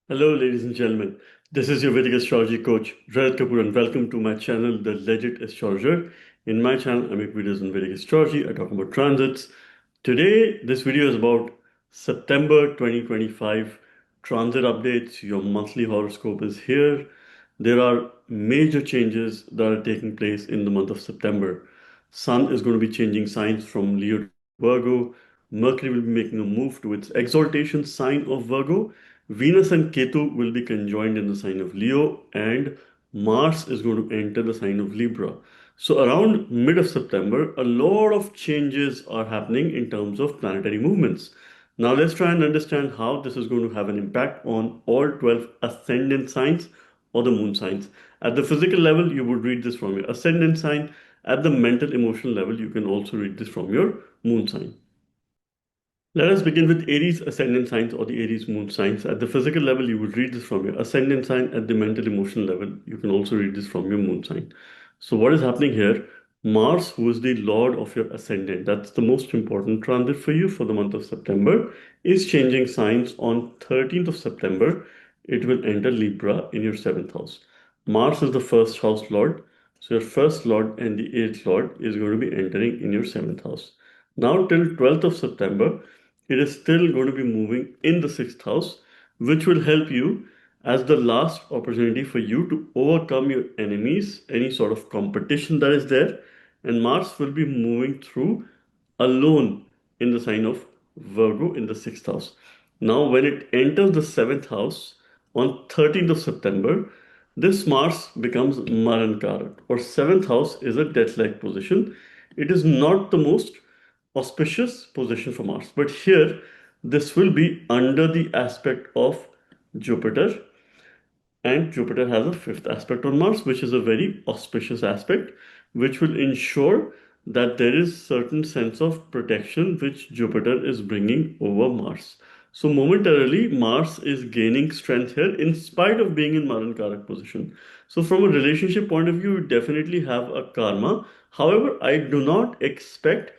Hello, ladies and gentlemen. This is your Vedic astrology coach, Rajat Kapoor, and welcome to my channel, The Legit Astrologer. In my channel, I make videos on Vedic astrology. I talk about transits. Today, this video is about September 2025 transit updates. Your monthly horoscope is here. There are major changes that are taking place in the month of September. Sun is going to be changing signs from Leo to Virgo. Mercury will be making a move to its exaltation sign of Virgo. Venus and Ketu will be conjoined in the sign of Leo, and Mars is going to enter the sign of Libra. So, around mid of September, a lot of changes are happening in terms of planetary movements. Now, let's try and understand how this is going to have an impact on all 12 ascendant signs or the moon signs. At the physical level, you would read this from your ascendant sign. At the mental emotional level, you can also read this from your moon sign. Let us begin with Aries ascendant signs or the Aries moon signs. At the physical level, you would read this from your ascendant sign. At the mental emotional level, you can also read this from your moon sign. So, what is happening here? Mars, who is the lord of your ascendant, that's the most important transit for you for the month of September, is changing signs on 13th of September. It will enter Libra in your seventh house. Mars is the first house lord. So, your first lord and the eighth lord is going to be entering in your seventh house. Now, till 12th of September, it is still going to be moving in the sixth house, which will help you as the last opportunity for you to overcome your enemies, any sort of competition that is there. And Mars will be moving through alone in the sign of Virgo in the sixth house. Now, when it enters the seventh house on 13th of September, this Mars becomes Marankarak, or seventh house is a death-like position. It is not the most auspicious position for Mars. But here, this will be under the aspect of Jupiter, and Jupiter has a fifth aspect on Mars, which is a very auspicious aspect, which will ensure that there is certain sense of protection which Jupiter is bringing over Mars. So momentarily, Mars is gaining strength here in spite of being in Marankarak position. So from a relationship point of view, you definitely have a karma. However, I do not expect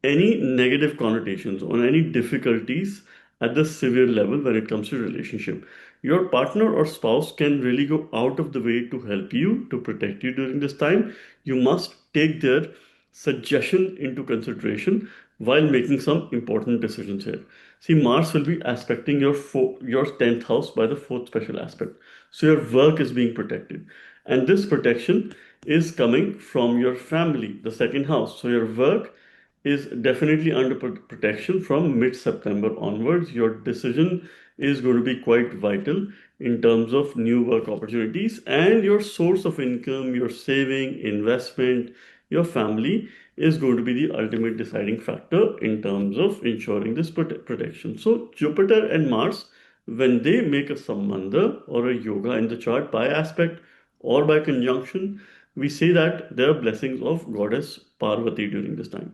any negative connotations or any difficulties at the severe level when it comes to relationship. Your partner or spouse can really go out of the way to help you, to protect you during this time. You must take their suggestion into consideration while making some important decisions here. See, Mars will be aspecting your 10th house by the fourth special aspect. So your work is being protected. And this protection is coming from your family, the second house. So your work is definitely under protection from mid-September onwards. Your decision is going to be quite vital in terms of new work opportunities, and your source of income, your saving, investment, your family is going to be the ultimate deciding factor in terms of ensuring this protection. So Jupiter and Mars, when they make a sambandha or a yoga in the chart by aspect or by conjunction, we say that they are blessings of goddess Parvati during this time.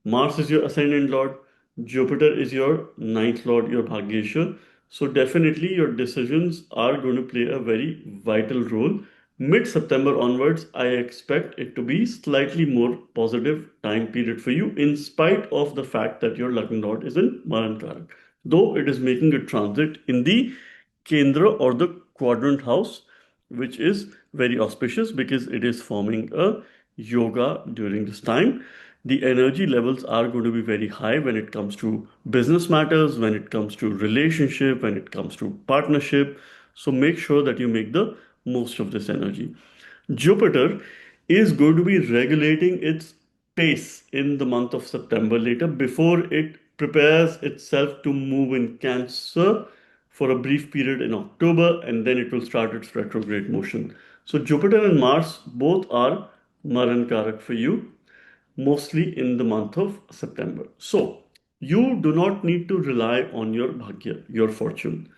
Mars is your ascendant lord, Jupiter is your ninth lord, your Bhagyeshwar. So definitely your decisions are going to play a very vital role. Mid-September onwards, I expect it to be slightly more positive time period for you, in spite of the fact that your Lagna lord is in Marankarak. Though it is making a transit in the Kendra or the quadrant house, which is very auspicious because it is forming a yoga during this time. The energy levels are going to be very high when it comes to business matters, when it comes to relationship, when it comes to partnership. So make sure that you make the most of this energy. Jupiter is going to be regulating its pace in the month of September later before it prepares itself to move in Cancer for a brief period in October, and then it will start its retrograde motion. So Jupiter and Mars both are Marankarak for you, mostly in the month of September. So you do not need to rely on your bhagya, your fortune.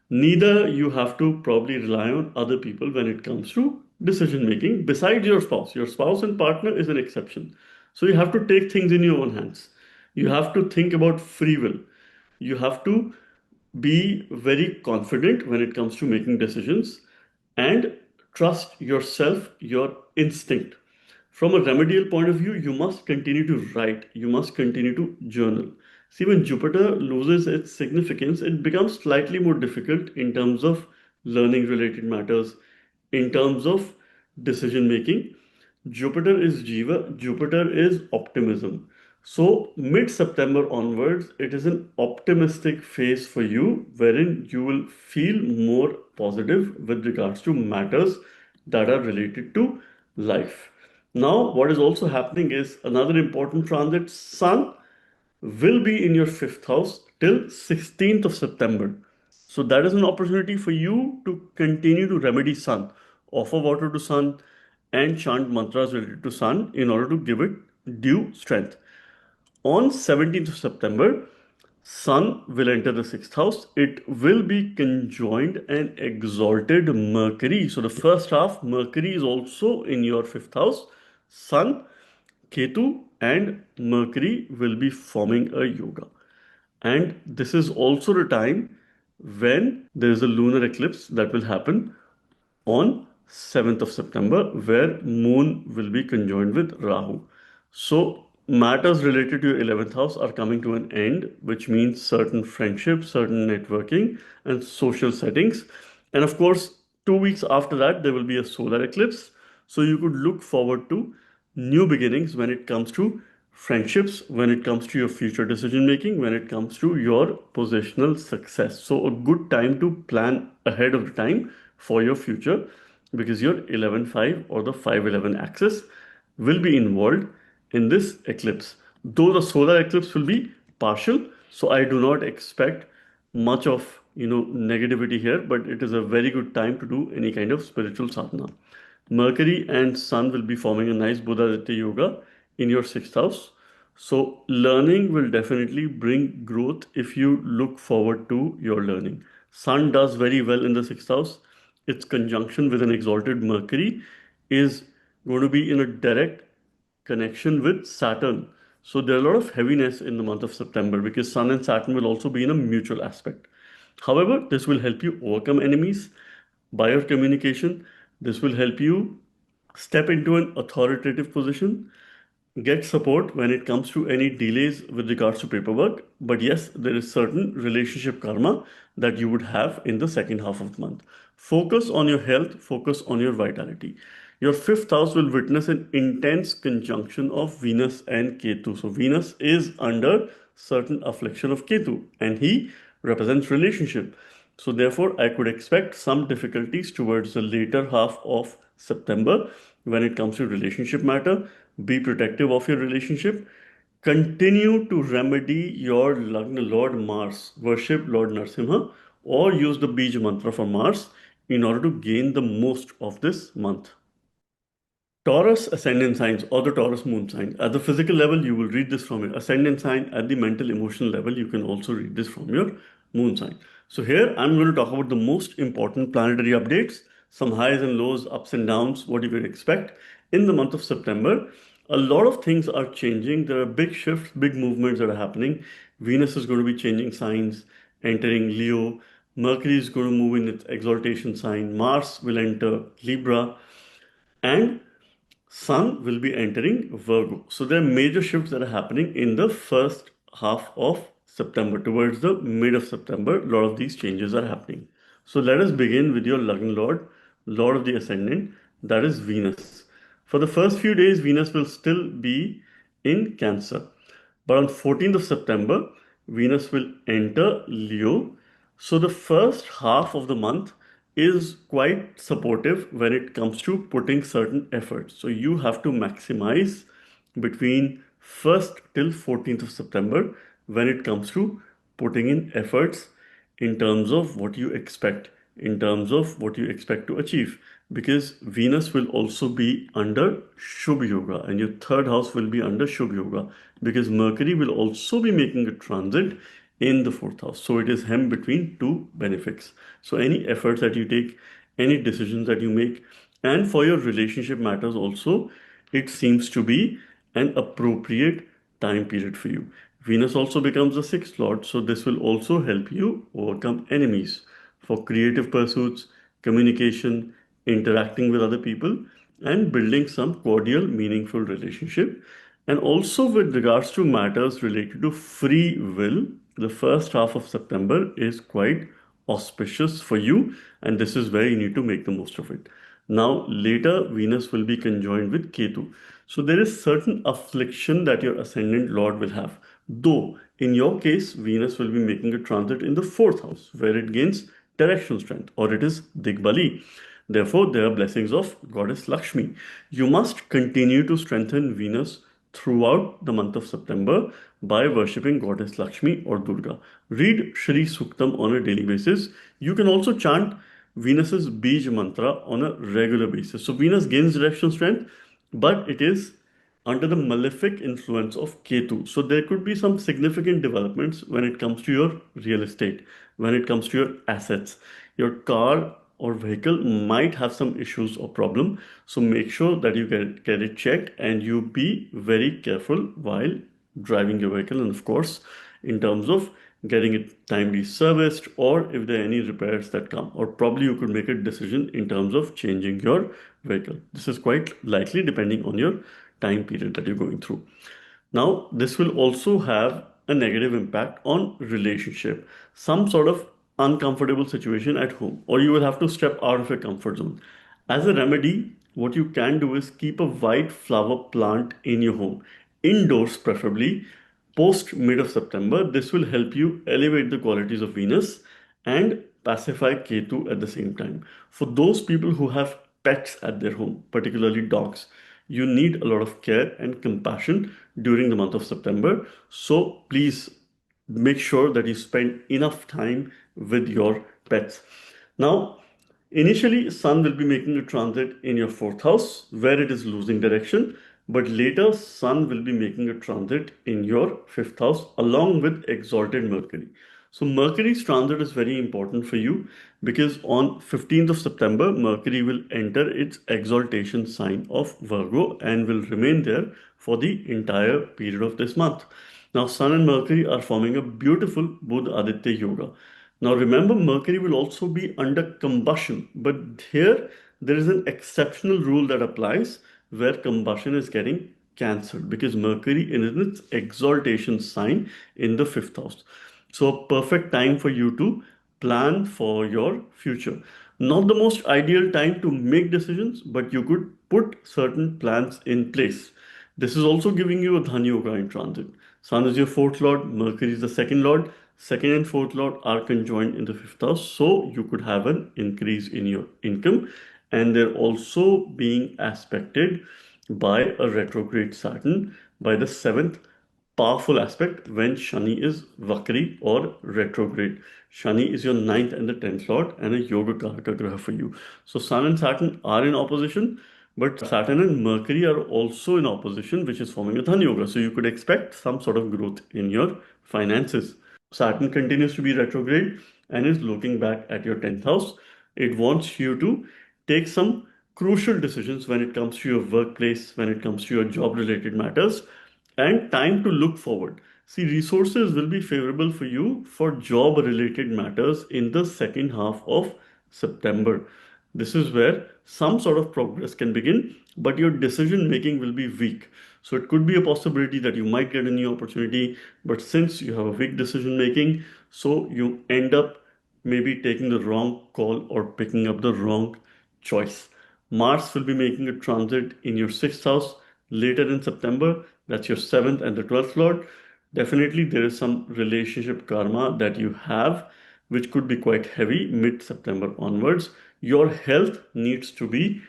Neither you have to probably rely on other people when it comes to decision making besides your spouse. Your spouse and partner is an exception. So you have to take things in your own hands. You have to think about free will. You have to be very confident when it comes to making decisions and trust yourself, your instinct. From a remedial point of view, you must continue to write, you must continue to journal. See, when Jupiter loses its significance, it becomes slightly more difficult in terms of learning related matters, in terms of decision making. Jupiter is Jiva, Jupiter is optimism. So, mid September onwards, it is an optimistic phase for you wherein you will feel more positive with regards to matters that are related to life. Now, what is also happening is another important transit, Sun will be in your fifth house till 16th of September. So that is an opportunity for you to continue to remedy sun, offer water to sun, and chant mantras related to sun in order to give it due strength. On 17th of September, Sun will enter the sixth house. It will be conjoined and exalted Mercury. So the first half, Mercury is also in your fifth house. Sun, Ketu, and Mercury will be forming a yoga. And this is also the time when there is a lunar eclipse that will happen on 7th of September, where Moon will be conjoined with Rahu. So, matters related to your 11th house are coming to an end, which means certain friendships, certain networking, and social settings. And of course, 2 weeks after that, there will be a solar eclipse. So, you could look forward to new beginnings when it comes to friendships, when it comes to your future decision making, when it comes to your positional success. So, a good time to plan ahead of the time for your future because your 11-5 or the 5-11 axis will be involved in this eclipse. Though the solar eclipse will be partial, so I do not expect much of negativity here, but it is a very good time to do any kind of spiritual sadhana. Mercury and Sun will be forming a nice Buddha Aditya Yoga in your sixth house. So, learning will definitely bring growth if you look forward to your learning. Sun does very well in the sixth house. Its conjunction with an exalted Mercury is going to be in a direct connection with Saturn. So, there's a lot of heaviness in the month of September because Sun and Saturn will also be in a mutual aspect. However, this will help you overcome enemies by your communication. This will help you step into an authoritative position, get support when it comes to any delays with regards to paperwork. But yes, there is certain relationship karma that you would have in the second half of the month. Focus on your health, focus on your vitality. Your fifth house will witness an intense conjunction of Venus and Ketu. So Venus is under certain affliction of Ketu and he represents relationship. So therefore, I could expect some difficulties towards the later half of September when it comes to relationship matter. Be protective of your relationship. Continue to remedy your Lagna Lord Mars. Worship Lord Narsimha or use the Bij mantra for Mars in order to gain the most of this month. Taurus ascendant signs or the Taurus moon sign. At the physical level, you will read this from your ascendant sign. At the mental emotional level, you can also read this from your moon sign. So here I'm going to talk about the most important planetary updates, some highs and lows, ups and downs, what you can expect in the month of September. A lot of things are changing. There are big shifts, big movements that are happening. Venus is going to be changing signs, entering Leo. Mercury is going to move in its exaltation sign. Mars will enter Libra. And Sun will be entering Virgo. So there are major shifts that are happening in the first half of September. Towards the mid of September, a lot of these changes are happening. So let us begin with your Lagna Lord, Lord of the Ascendant, that is Venus. For the first few days, Venus will still be in Cancer. But on 14th of September, Venus will enter Leo. So the first half of the month is quite supportive when it comes to putting certain efforts. So you have to maximize between 1st till 14th of September when it comes to putting in efforts in terms of what you expect, in terms of what you expect to achieve. Because Venus will also be under Shubh Yoga and your third house will be under Shubh Yoga because Mercury will also be making a transit in the fourth house. So it is hem between two benefics. So any efforts that you take, any decisions that you make, and for your relationship matters also, it seems to be an appropriate time period for you. Venus also becomes the sixth lord, so this will also help you overcome enemies for creative pursuits, communication, interacting with other people, and building some cordial, meaningful relationship. And also with regards to matters related to free will, the first half of September is quite auspicious for you, and this is where you need to make the most of it. Now, later, Venus will be conjoined with Ketu. So there is certain affliction that your ascendant lord will have. Though, in your case, Venus will be making a transit in the fourth house, where it gains direction strength, or it is Digbali. Therefore, there are blessings of Goddess Lakshmi. You must continue to strengthen Venus throughout the month of September by worshipping Goddess Lakshmi or Durga. Read Shri Suktam on a daily basis. You can also chant Venus's Bij mantra on a regular basis. So Venus gains direction strength, but it is under the malefic influence of Ketu. So there could be some significant developments when it comes to your real estate, when it comes to your assets. Your car or vehicle might have some issues or problem. So make sure that you get it checked and you be very careful while driving your vehicle. And of course, in terms of getting it timely serviced, or if there are any repairs that come, or probably you could make a decision in terms of changing your vehicle. This is quite likely depending on your time period that you're going through. Now, this will also have a negative impact on relationship, some sort of uncomfortable situation at home, or you will have to step out of your comfort zone. As a remedy, what you can do is keep a white flower plant in your home, indoors preferably, post mid of September. This will help you elevate the qualities of Venus and pacify Ketu at the same time. For those people who have pets at their home, particularly dogs, you need a lot of care and compassion during the month of September. So please make sure that you spend enough time with your pets. Now, initially, Sun will be making a transit in your fourth house where it is losing direction, but later Sun will be making a transit in your fifth house along with exalted Mercury. So Mercury's transit is very important for you because on 15th of September, Mercury will enter its exaltation sign of Virgo and will remain there for the entire period of this month. Now, Sun and Mercury are forming a beautiful Buddha Aditya Yoga. Now remember, Mercury will also be under combustion, but here there is an exceptional rule that applies where combustion is getting cancelled because Mercury is in its exaltation sign in the fifth house. So a perfect time for you to plan for your future. Not the most ideal time to make decisions, but you could put certain plans in place. This is also giving you a Dhan Yoga in transit. Sun is your fourth lord, Mercury is the second lord. Second and fourth lord are conjoined in the fifth house, so you could have an increase in your income. And they're also being aspected by a retrograde Saturn by the seventh powerful aspect when Shani is Vakri or retrograde. Shani is your ninth and the tenth lord and a Yoga Karaka Graha for you. So Sun and Saturn are in opposition, but Saturn and Mercury are also in opposition, which is forming a Dhan Yoga. So you could expect some sort of growth in your finances. Saturn continues to be retrograde and is looking back at your 10th house. It wants you to take some crucial decisions when it comes to your workplace, when it comes to your job related matters, and time to look forward. See, resources will be favorable for you for job related matters in the second half of September. This is where some sort of progress can begin, but your decision making will be weak. So it could be a possibility that you might get a new opportunity, but since you have a weak decision making, so you end up maybe taking the wrong call or picking up the wrong choice. Mars will be making a transit in your sixth house later in September. That's your seventh and the 12th lord. Definitely, there is some relationship karma that you have, which could be quite heavy mid September onwards. Your health needs to be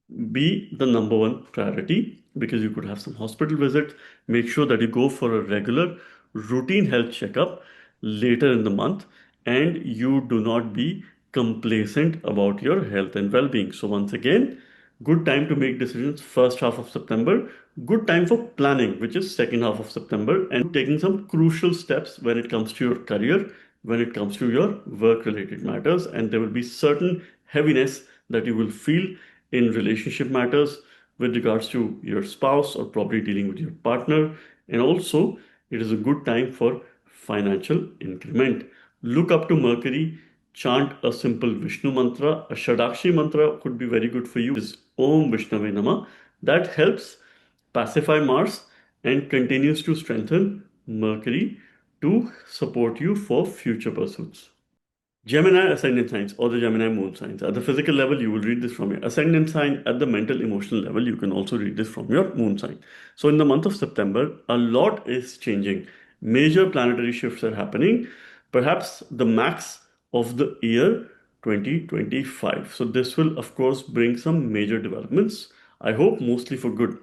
the number one priority because you could have some hospital visits. Make sure that you go for a regular routine health checkup later in the month and you do not be complacent about your health and well-being. So once again, good time to make decisions first half of September, good time for planning, which is second half of September, and taking some crucial steps when it comes to your career, when it comes to your work related matters, and there will be certain heaviness that you will feel in relationship matters with regards to your spouse or probably dealing with your partner. And also, it is a good time for financial increment. Look up to Mercury, chant a simple Vishnu mantra. A Shadakshi mantra could be very good for you. Is Om Vishnave Nama. That helps pacify Mars and continues to strengthen Mercury to support you for future pursuits. Gemini ascendant signs or the Gemini moon signs. At the physical level, you will read this from your ascendant sign. At the mental emotional level, you can also read this from your moon sign. So, in the month of September, a lot is changing. Major planetary shifts are happening, perhaps the max of the year 2025. So, this will, of course, bring some major developments. I hope mostly for good.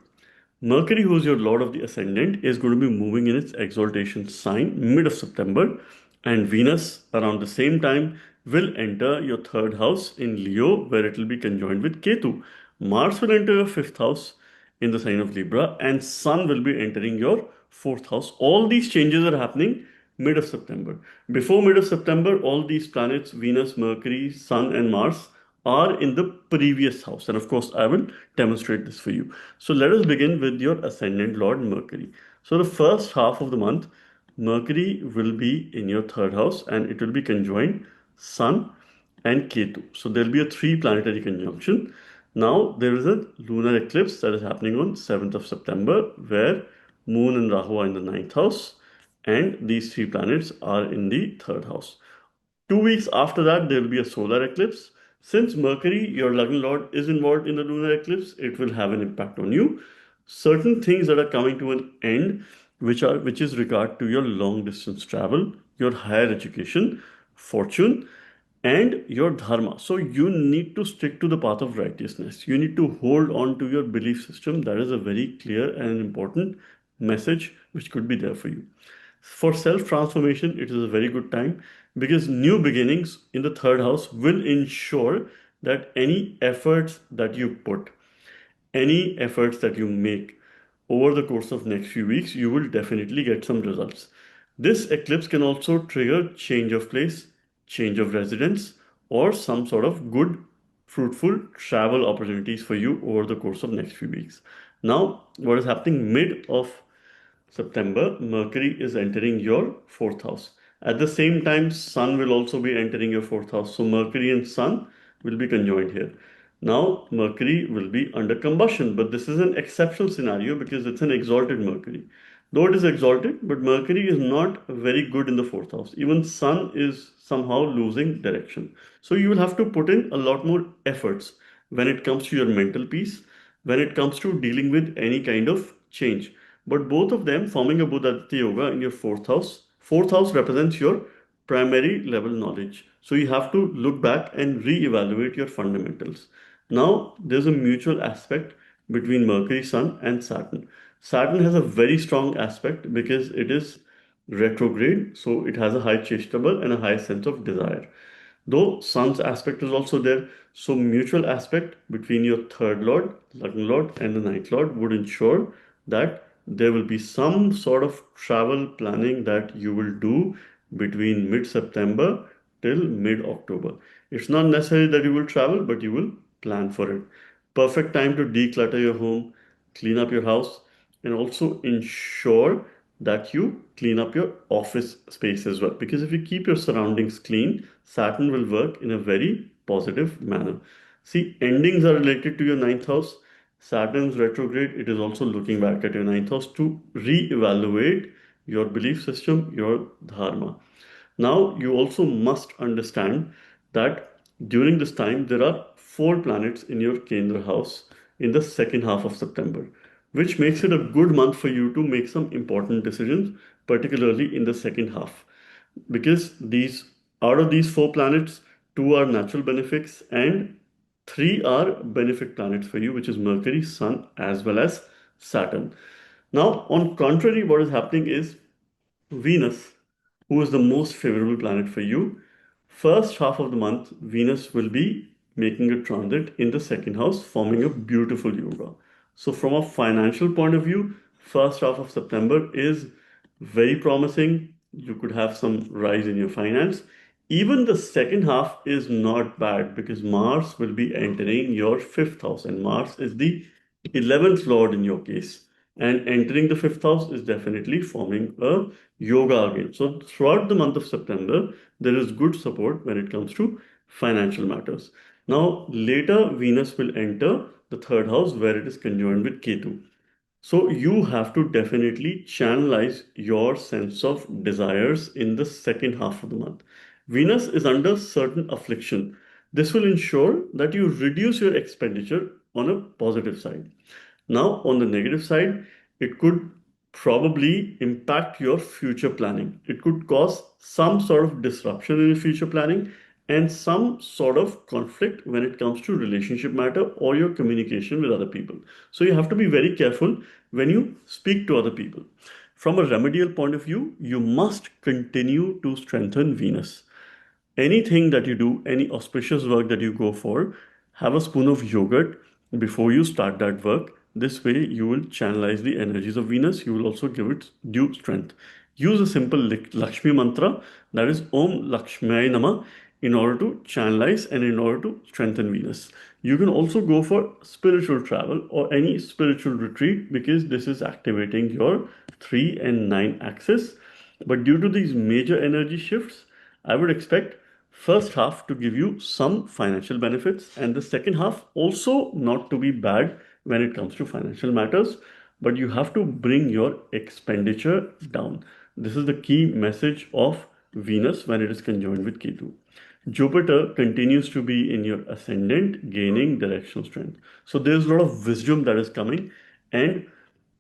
Mercury, who is your Lord of the Ascendant, is going to be moving in its exaltation sign mid of September, and Venus around the same time will enter your third house in Leo, where it will be conjoined with Ketu. Mars will enter your fifth house in the sign of Libra, and Sun will be entering your fourth house. All these changes are happening mid of September. Before mid of September, all these planets, Venus, Mercury, Sun, and Mars, are in the previous house. And of course, I will demonstrate this for you. So let us begin with your ascendant Lord Mercury. So the first half of the month, Mercury will be in your third house and it will be conjoined Sun and Ketu. So there'll be a three planetary conjunction. Now there is a lunar eclipse that is happening on 7th of September where Moon and Rahu are in the ninth house and these three planets are in the third house. 2 weeks after that, there will be a solar eclipse. Since Mercury, your Lagna Lord, is involved in the lunar eclipse, it will have an impact on you. Certain things that are coming to an end, which is regard to your long distance travel, your higher education, fortune, and your dharma. So you need to stick to the path of righteousness. You need to hold on to your belief system. That is a very clear and important message which could be there for you. For self transformation, it is a very good time because new beginnings in the third house will ensure that any efforts that you make over the course of next few weeks, you will definitely get some results. This eclipse can also trigger change of place, change of residence, or some sort of good, fruitful travel opportunities for you over the course of next few weeks. Now, what is happening mid of September, Mercury is entering your fourth house. At the same time, Sun will also be entering your fourth house. So Mercury and Sun will be conjoined here. Now, Mercury will be under combustion, but this is an exceptional scenario because it's an exalted Mercury. Though it is exalted, but Mercury is not very good in the fourth house. Even Sun is somehow losing direction. So you will have to put in a lot more efforts when it comes to your mental peace, when it comes to dealing with any kind of change. But both of them forming a Buddhaditya Yoga in your fourth house. Fourth house represents your primary level knowledge. So you have to look back and re-evaluate your fundamentals. Now, there's a mutual aspect between Mercury, Sun, and Saturn. Saturn has a very strong aspect because it is retrograde, so it has a high cheshta bal and a high sense of desire. Though Sun's aspect is also there, so mutual aspect between your third lord, Lagna lord, and the ninth lord would ensure that there will be some sort of travel planning that you will do between mid-September till mid-October. It's not necessary that you will travel, but you will plan for it. Perfect time to declutter your home, clean up your house, and also ensure that you clean up your office space as well. Because if you keep your surroundings clean, Saturn will work in a very positive manner. See, endings are related to your ninth house. Saturn's retrograde, it is also looking back at your ninth house to re-evaluate your belief system, your dharma. Now, you also must understand that during this time, there are four planets in your Kendra house in the second half of September, which makes it a good month for you to make some important decisions, particularly in the second half. Because these out of these four planets, two are natural benefics and three are benefic planets for you, which is Mercury, Sun, as well as Saturn. Now, on contrary, what is happening is Venus, who is the most favorable planet for you, first half of the month, Venus will be making a transit in the second house, forming a beautiful yoga. So, from a financial point of view, first half of September is very promising. You could have some rise in your finance. Even the second half is not bad because Mars will be entering your fifth house, and Mars is the 11th lord in your case. And entering the fifth house is definitely forming a yoga again. So, throughout the month of September, there is good support when it comes to financial matters. Now, later, Venus will enter the third house where it is conjoined with Ketu. So you have to definitely channelize your sense of desires in the second half of the month. Venus is under certain affliction. This will ensure that you reduce your expenditure on a positive side. Now, on the negative side, it could probably impact your future planning. It could cause some sort of disruption in your future planning and some sort of conflict when it comes to relationship matter or your communication with other people. So you have to be very careful when you speak to other people. From a remedial point of view, you must continue to strengthen Venus. Anything that you do, any auspicious work that you go for, have a spoon of yogurt before you start that work. This way, you will channelize the energies of Venus. You will also give it due strength. Use a simple Lakshmi mantra, that is Om Lakshmi Nama, in order to channelize and in order to strengthen Venus. You can also go for spiritual travel or any spiritual retreat because this is activating your 3 and 9 axis. But due to these major energy shifts, I would expect first half to give you some financial benefits and the second half also not to be bad when it comes to financial matters, but you have to bring your expenditure down. This is the key message of Venus when it is conjoined with Ketu. Jupiter continues to be in your ascendant, gaining directional strength. So there's a lot of wisdom that is coming and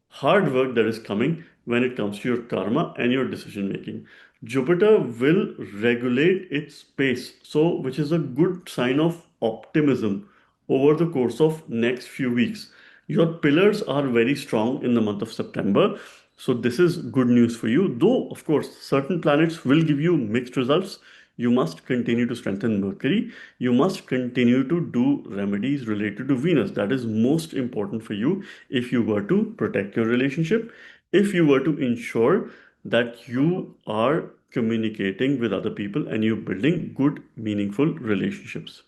hard work that is coming when it comes to your karma and your decision making. Jupiter will regulate its pace, so which is a good sign of optimism over the course of next few weeks. Your pillars are very strong in the month of September, so this is good news for you. Though, of course, certain planets will give you mixed results. You must continue to strengthen Mercury. You must continue to do remedies related to Venus. That is most important for you if you were to protect your relationship, if you were to ensure that you are communicating with other people and you're building good, meaningful relationships.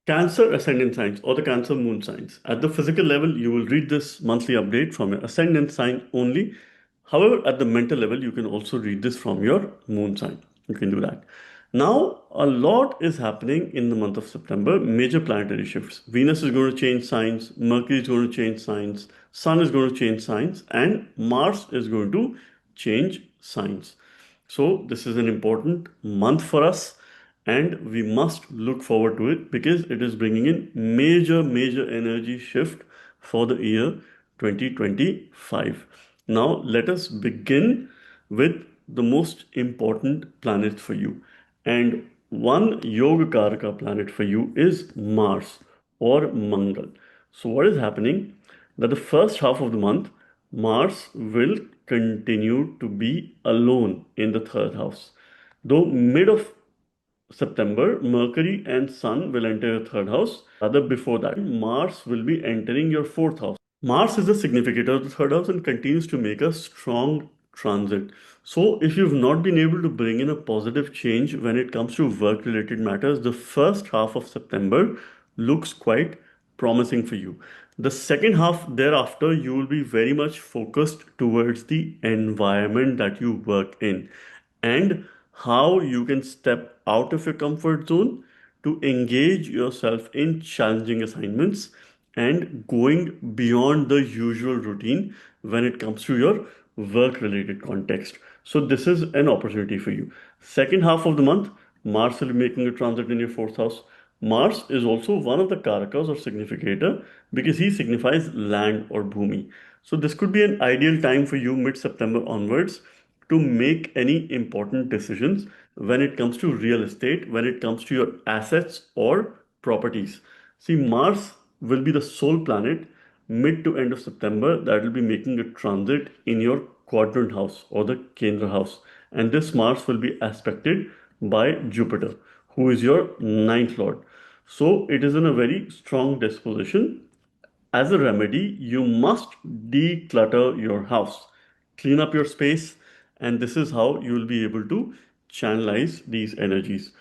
Cancer ascendant signs or the Cancer moon signs. At the physical level, you will read this monthly update from your ascendant sign only. However, at the mental level, you can also read this from your moon sign. You can do that. Now, a lot is happening in the month of September. Major planetary shifts. Venus is going to change signs, Mercury is going to change signs, Sun is going to change signs, and Mars is going to change signs. So, this is an important month for us and we must look forward to it because it is bringing in major energy shift for the year 2025. Now let us begin with the most important planet for you, and one yoga karaka planet for you is Mars or Mangal. So what is happening, that the first half of the month Mars will continue to be alone in the third house, though mid of September, Mercury and Sun will enter your third house. Rather, before that, Mars will be entering your fourth house. Mars is a significator of the third house and continues to make a strong transit. So, if you've not been able to bring in a positive change when it comes to work related matters, the first half of September looks quite promising for you. The second half thereafter, you will be very much focused towards the environment that you work in and how you can step out of your comfort zone to engage yourself in challenging assignments and going beyond the usual routine when it comes to your work related context. So this is an opportunity for you. Second half of the month, Mars will be making a transit in your fourth house. Mars is also one of the karakas or significator because he signifies land or bhumi. So this could be an ideal time for you mid-September onwards to make any important decisions when it comes to real estate, when it comes to your assets or properties. See, Mars will be the sole planet mid to end of September that will be making a transit in your quadrant house or the Kendra house. And this Mars will be aspected by Jupiter, who is your ninth lord. So it is in a very strong disposition. As a remedy, you must declutter your house, clean up your space, and this is how you will be able to channelize these energies.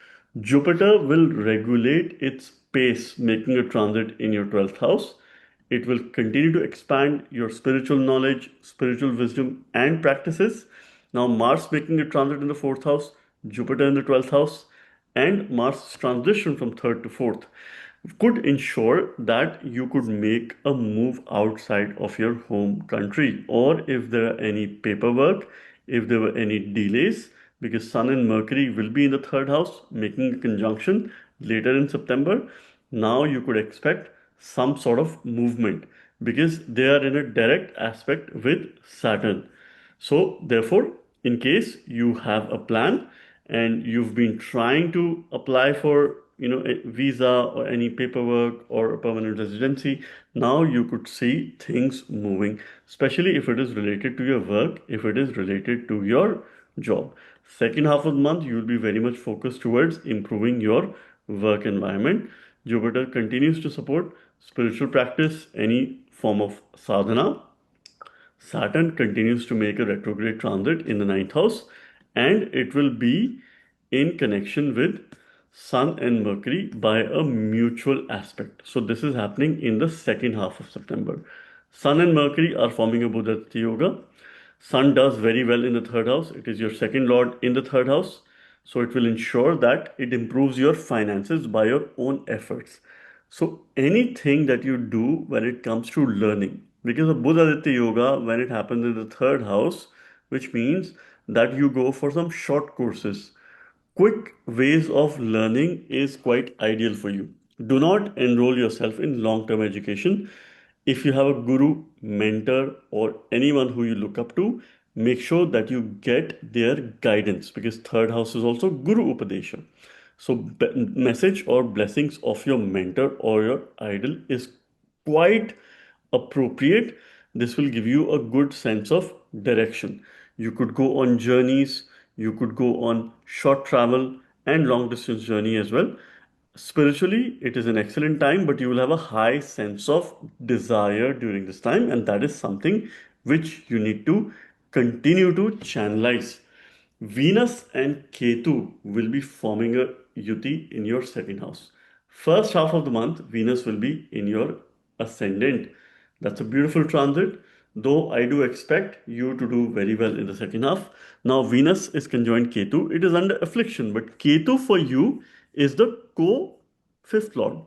Jupiter will regulate its pace, making a transit in your 12th house. It will continue to expand your spiritual knowledge, spiritual wisdom, and practices. Now, Mars making a transit in the 4th house, Jupiter in the 12th house, and Mars transition from 3rd to 4th. could ensure that you could make a move outside of your home country, or if there are any paperwork, if there were any delays, because Sun and Mercury will be in the third house making a conjunction later in September. Now you could expect some sort of movement because they are in a direct aspect with Saturn. So, therefore, in case you have a plan and you've been trying to apply for, a visa or any paperwork or a permanent residency, now you could see things moving, especially if it is related to your work, if it is related to your job. Second half of the month, you will be very much focused towards improving your work environment. Jupiter continues to support spiritual practice, any form of sadhana. Saturn continues to make a retrograde transit in the ninth house, and it will be in connection with Sun and Mercury by a mutual aspect. So, this is happening in the second half of September. Sun and Mercury are forming a Buddha Yoga. Sun does very well in the third house. It is your second lord in the third house. So it will ensure that it improves your finances by your own efforts. So anything that you do when it comes to learning, because of Buddha Aditya Yoga, when it happens in the third house, which means that you go for some short courses, quick ways of learning is quite ideal for you. Do not enroll yourself in long term education. If you have a guru, mentor, or anyone who you look up to, make sure that you get their guidance because third house is also Guru Upadesha. So, message or blessings of your mentor or your idol is quite appropriate. This will give you a good sense of direction. You could go on journeys, you could go on short travel and long distance journey as well. Spiritually, it is an excellent time, but you will have a high sense of desire during this time, and that is something which you need to continue to channelize. Venus and Ketu will be forming a yuti in your second house. First half of the month, Venus will be in your ascendant. That's a beautiful transit, though I do expect you to do very well in the second half. Now, Venus is conjoined Ketu. It is under affliction, but Ketu for you is the co fifth lord.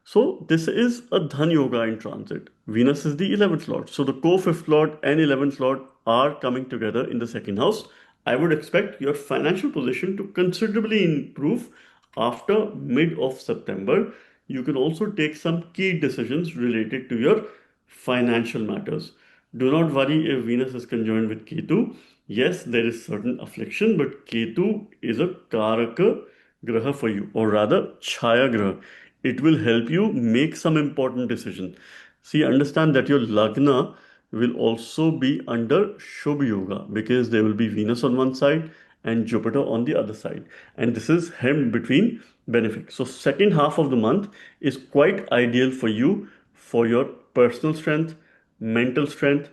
So this is a Dhan Yoga in transit. Venus is the 11th lord. So the co-fifth lord and 11th lord are coming together in the second house. I would expect your financial position to considerably improve after mid of September. You can also take some key decisions related to your financial matters. Do not worry if Venus is conjoined with Ketu. Yes, there is certain affliction, but Ketu is a Karaka Graha for you, or rather Chaya Graha. It will help you make some important decision. See, understand that your Lagna will also be under Shubh Yoga because there will be Venus on one side and Jupiter on the other side. And this is hemmed between benefit. So second half of the month is quite ideal for you for your personal strength, mental strength,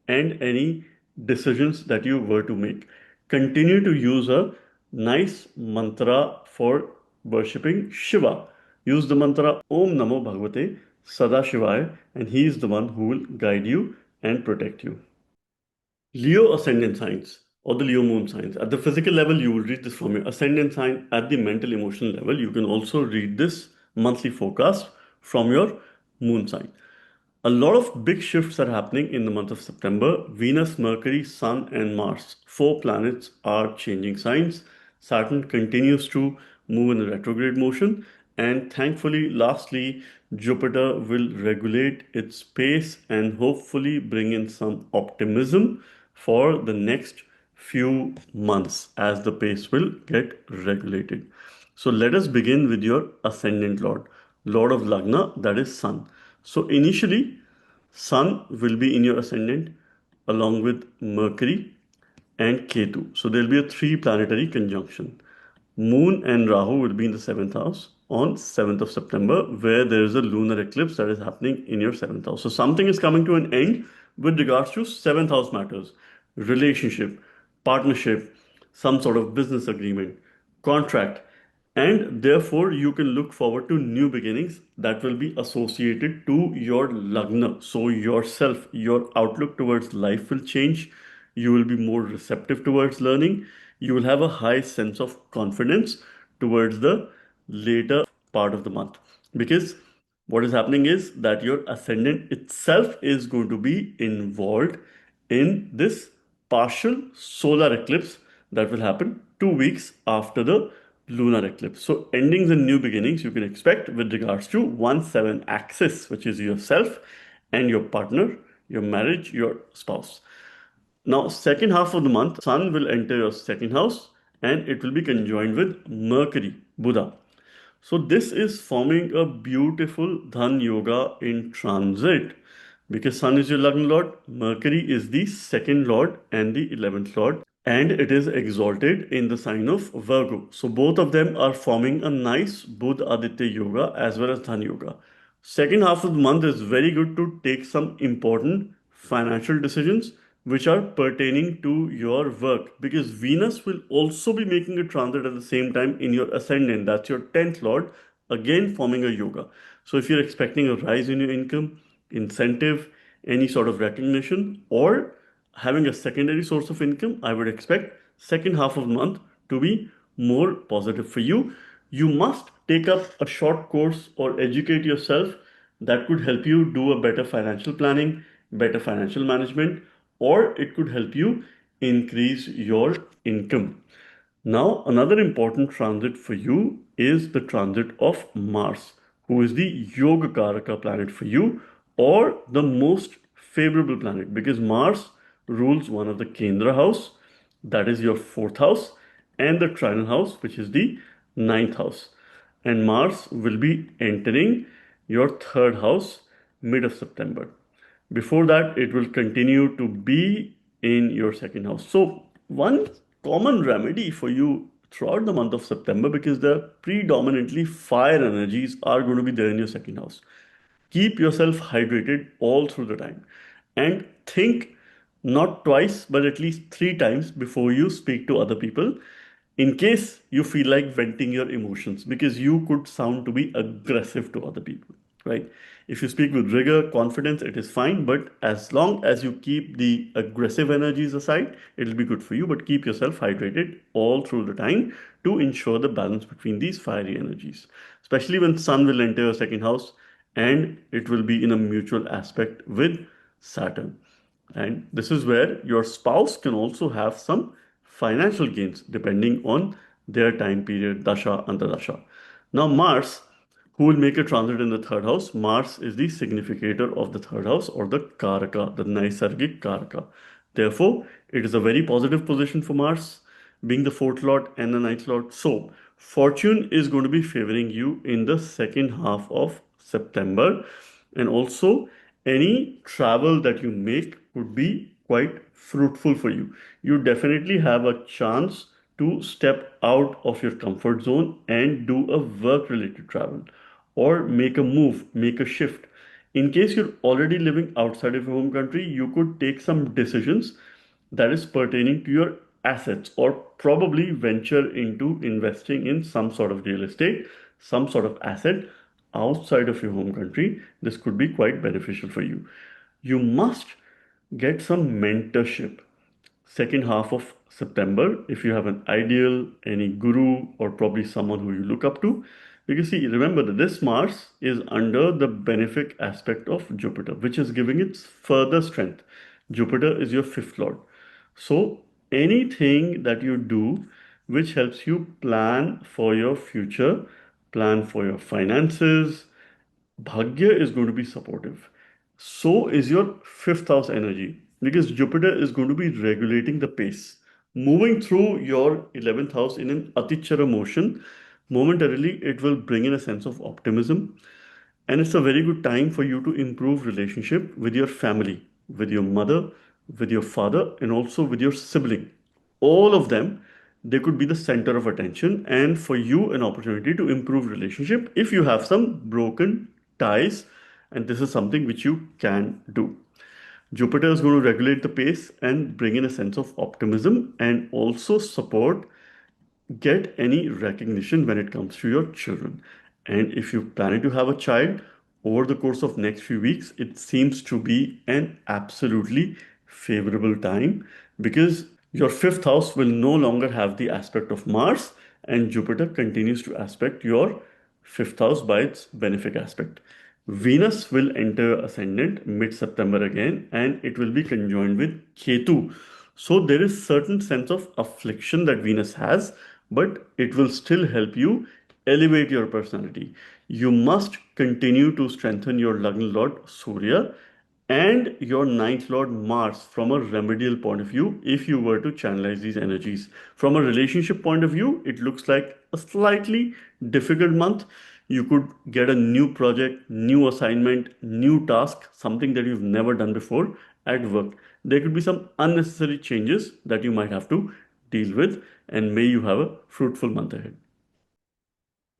and any decisions that you were to make. Continue to use a nice mantra for worshipping Shiva. Use the mantra Om Namo Bhagavate Sadashivaya, and he is the one who will guide you and protect you. Leo ascendant signs or the Leo moon signs. At the physical level, you will read this from your ascendant sign. At the mental emotional level, you can also read this monthly forecast from your moon sign. A lot of big shifts are happening in the month of September. Venus, Mercury, Sun, and Mars, four planets are changing signs. Saturn continues to move in a retrograde motion. And thankfully, lastly, Jupiter will regulate its pace and hopefully bring in some optimism for the next few months as the pace will get regulated. So let us begin with your ascendant lord, lord of Lagna, that is Sun. So initially, Sun will be in your ascendant along with Mercury and Ketu. So there'll be a three planetary conjunction. Moon and Rahu will be in the seventh house on 7th of September, where there is a lunar eclipse that is happening in your seventh house. So something is coming to an end with regards to seventh house matters, relationship, partnership, some sort of business agreement, contract, and therefore you can look forward to new beginnings that will be associated to your lagna. So yourself, your outlook towards life will change. You will be more receptive towards learning. You will have a high sense of confidence towards the later part of the month, because what is happening is that your ascendant itself is going to be involved in this partial solar eclipse that will happen 2 weeks after the lunar eclipse. So endings and new beginnings you can expect with regards to 1-7 axis, which is yourself and your partner, your marriage, your spouse. Now, second half of the month, Sun will enter your second house and it will be conjoined with Mercury, Buddha. So this is forming a beautiful Dhan Yoga in transit, because Sun is your Lagna Lord, Mercury is the second Lord and the 11th Lord, and it is exalted in the sign of Virgo. So both of them are forming a nice Buddha Aditya Yoga as well as Dhan Yoga. Second half of the month is very good to take some important financial decisions which are pertaining to your work, because Venus will also be making a transit at the same time in your ascendant. That's your 10th Lord, again forming a yoga. So if you're expecting a rise in your income, incentive, any sort of recognition, or having a secondary source of income, I would expect second half of the month to be more positive for you. You must take up a short course or educate yourself that could help you do a better financial planning, better financial management, or it could help you increase your income. Now, another important transit for you is the transit of Mars, who is the Yoga Karaka planet for you, or the most favorable planet, because Mars rules one of the Kendra house, that is your fourth house, and the trinal house, which is the ninth house. And Mars will be entering your third house mid of September. Before that, it will continue to be in your second house. So, one common remedy for you throughout the month of September, because the predominantly fire energies are going to be there in your second house. Keep yourself hydrated all through the time and think not twice, but at least 3 times before you speak to other people, in case you feel like venting your emotions, because you could sound to be aggressive to other people, right? If you speak with rigor, confidence, it is fine, but as long as you keep the aggressive energies aside, it'll be good for you. But keep yourself hydrated all through the time to ensure the balance between these fiery energies, especially when Sun will enter your second house and it will be in a mutual aspect with Saturn. And this is where your spouse can also have some financial gains depending on their time period, dasha, antardasha. Now, Mars, who will make a transit in the third house, Mars is the significator of the third house, or the Karaka, the Naisargic Karaka. Therefore, it is a very positive position for Mars, being the fourth lord and the ninth lord. So, fortune is going to be favoring you in the second half of September, and also any travel that you make would be quite fruitful for you. You definitely have a chance to step out of your comfort zone and do a work related travel, or make a move, make a shift. In case you're already living outside of your home country, you could take some decisions that is pertaining to your assets, or probably venture into investing in some sort of real estate, some sort of asset outside of your home country. This could be quite beneficial for you. You must get some mentorship second half of September if you have an ideal, any guru, or probably someone who you look up to. Because see, remember that this Mars is under the benefic aspect of Jupiter, which is giving it further strength. Jupiter is your fifth lord. So anything that you do which helps you plan for your future, plan for your finances, Bhagya is going to be supportive. So is your fifth house energy, because Jupiter is going to be regulating the pace, moving through your 11th house in an Atichara motion. Momentarily, it will bring in a sense of optimism, and it's a very good time for you to improve relationship with your family, with your mother, with your father, and also with your sibling. All of them, they could be the center of attention, and for you an opportunity to improve relationship if you have some broken ties, and this is something which you can do. Jupiter is going to regulate the pace and bring in a sense of optimism, and also support get any recognition when it comes to your children. And if you're planning to have a child over the course of next few weeks, it seems to be an absolutely favorable time, because your fifth house will no longer have the aspect of Mars, and Jupiter continues to aspect your fifth house by its benefic aspect. Venus will enter ascendant mid-September again, and it will be conjoined with Ketu. So there is certain sense of affliction that Venus has, but it will still help you elevate your personality. You must continue to strengthen your Lagna Lord Surya and your ninth lord Mars from a remedial point of view if you were to channelize these energies. From a relationship point of view, it looks like a slightly difficult month. You could get a new project, new assignment, new task, something that you've never done before at work. There could be some unnecessary changes that you might have to deal with, and may you have a fruitful month ahead.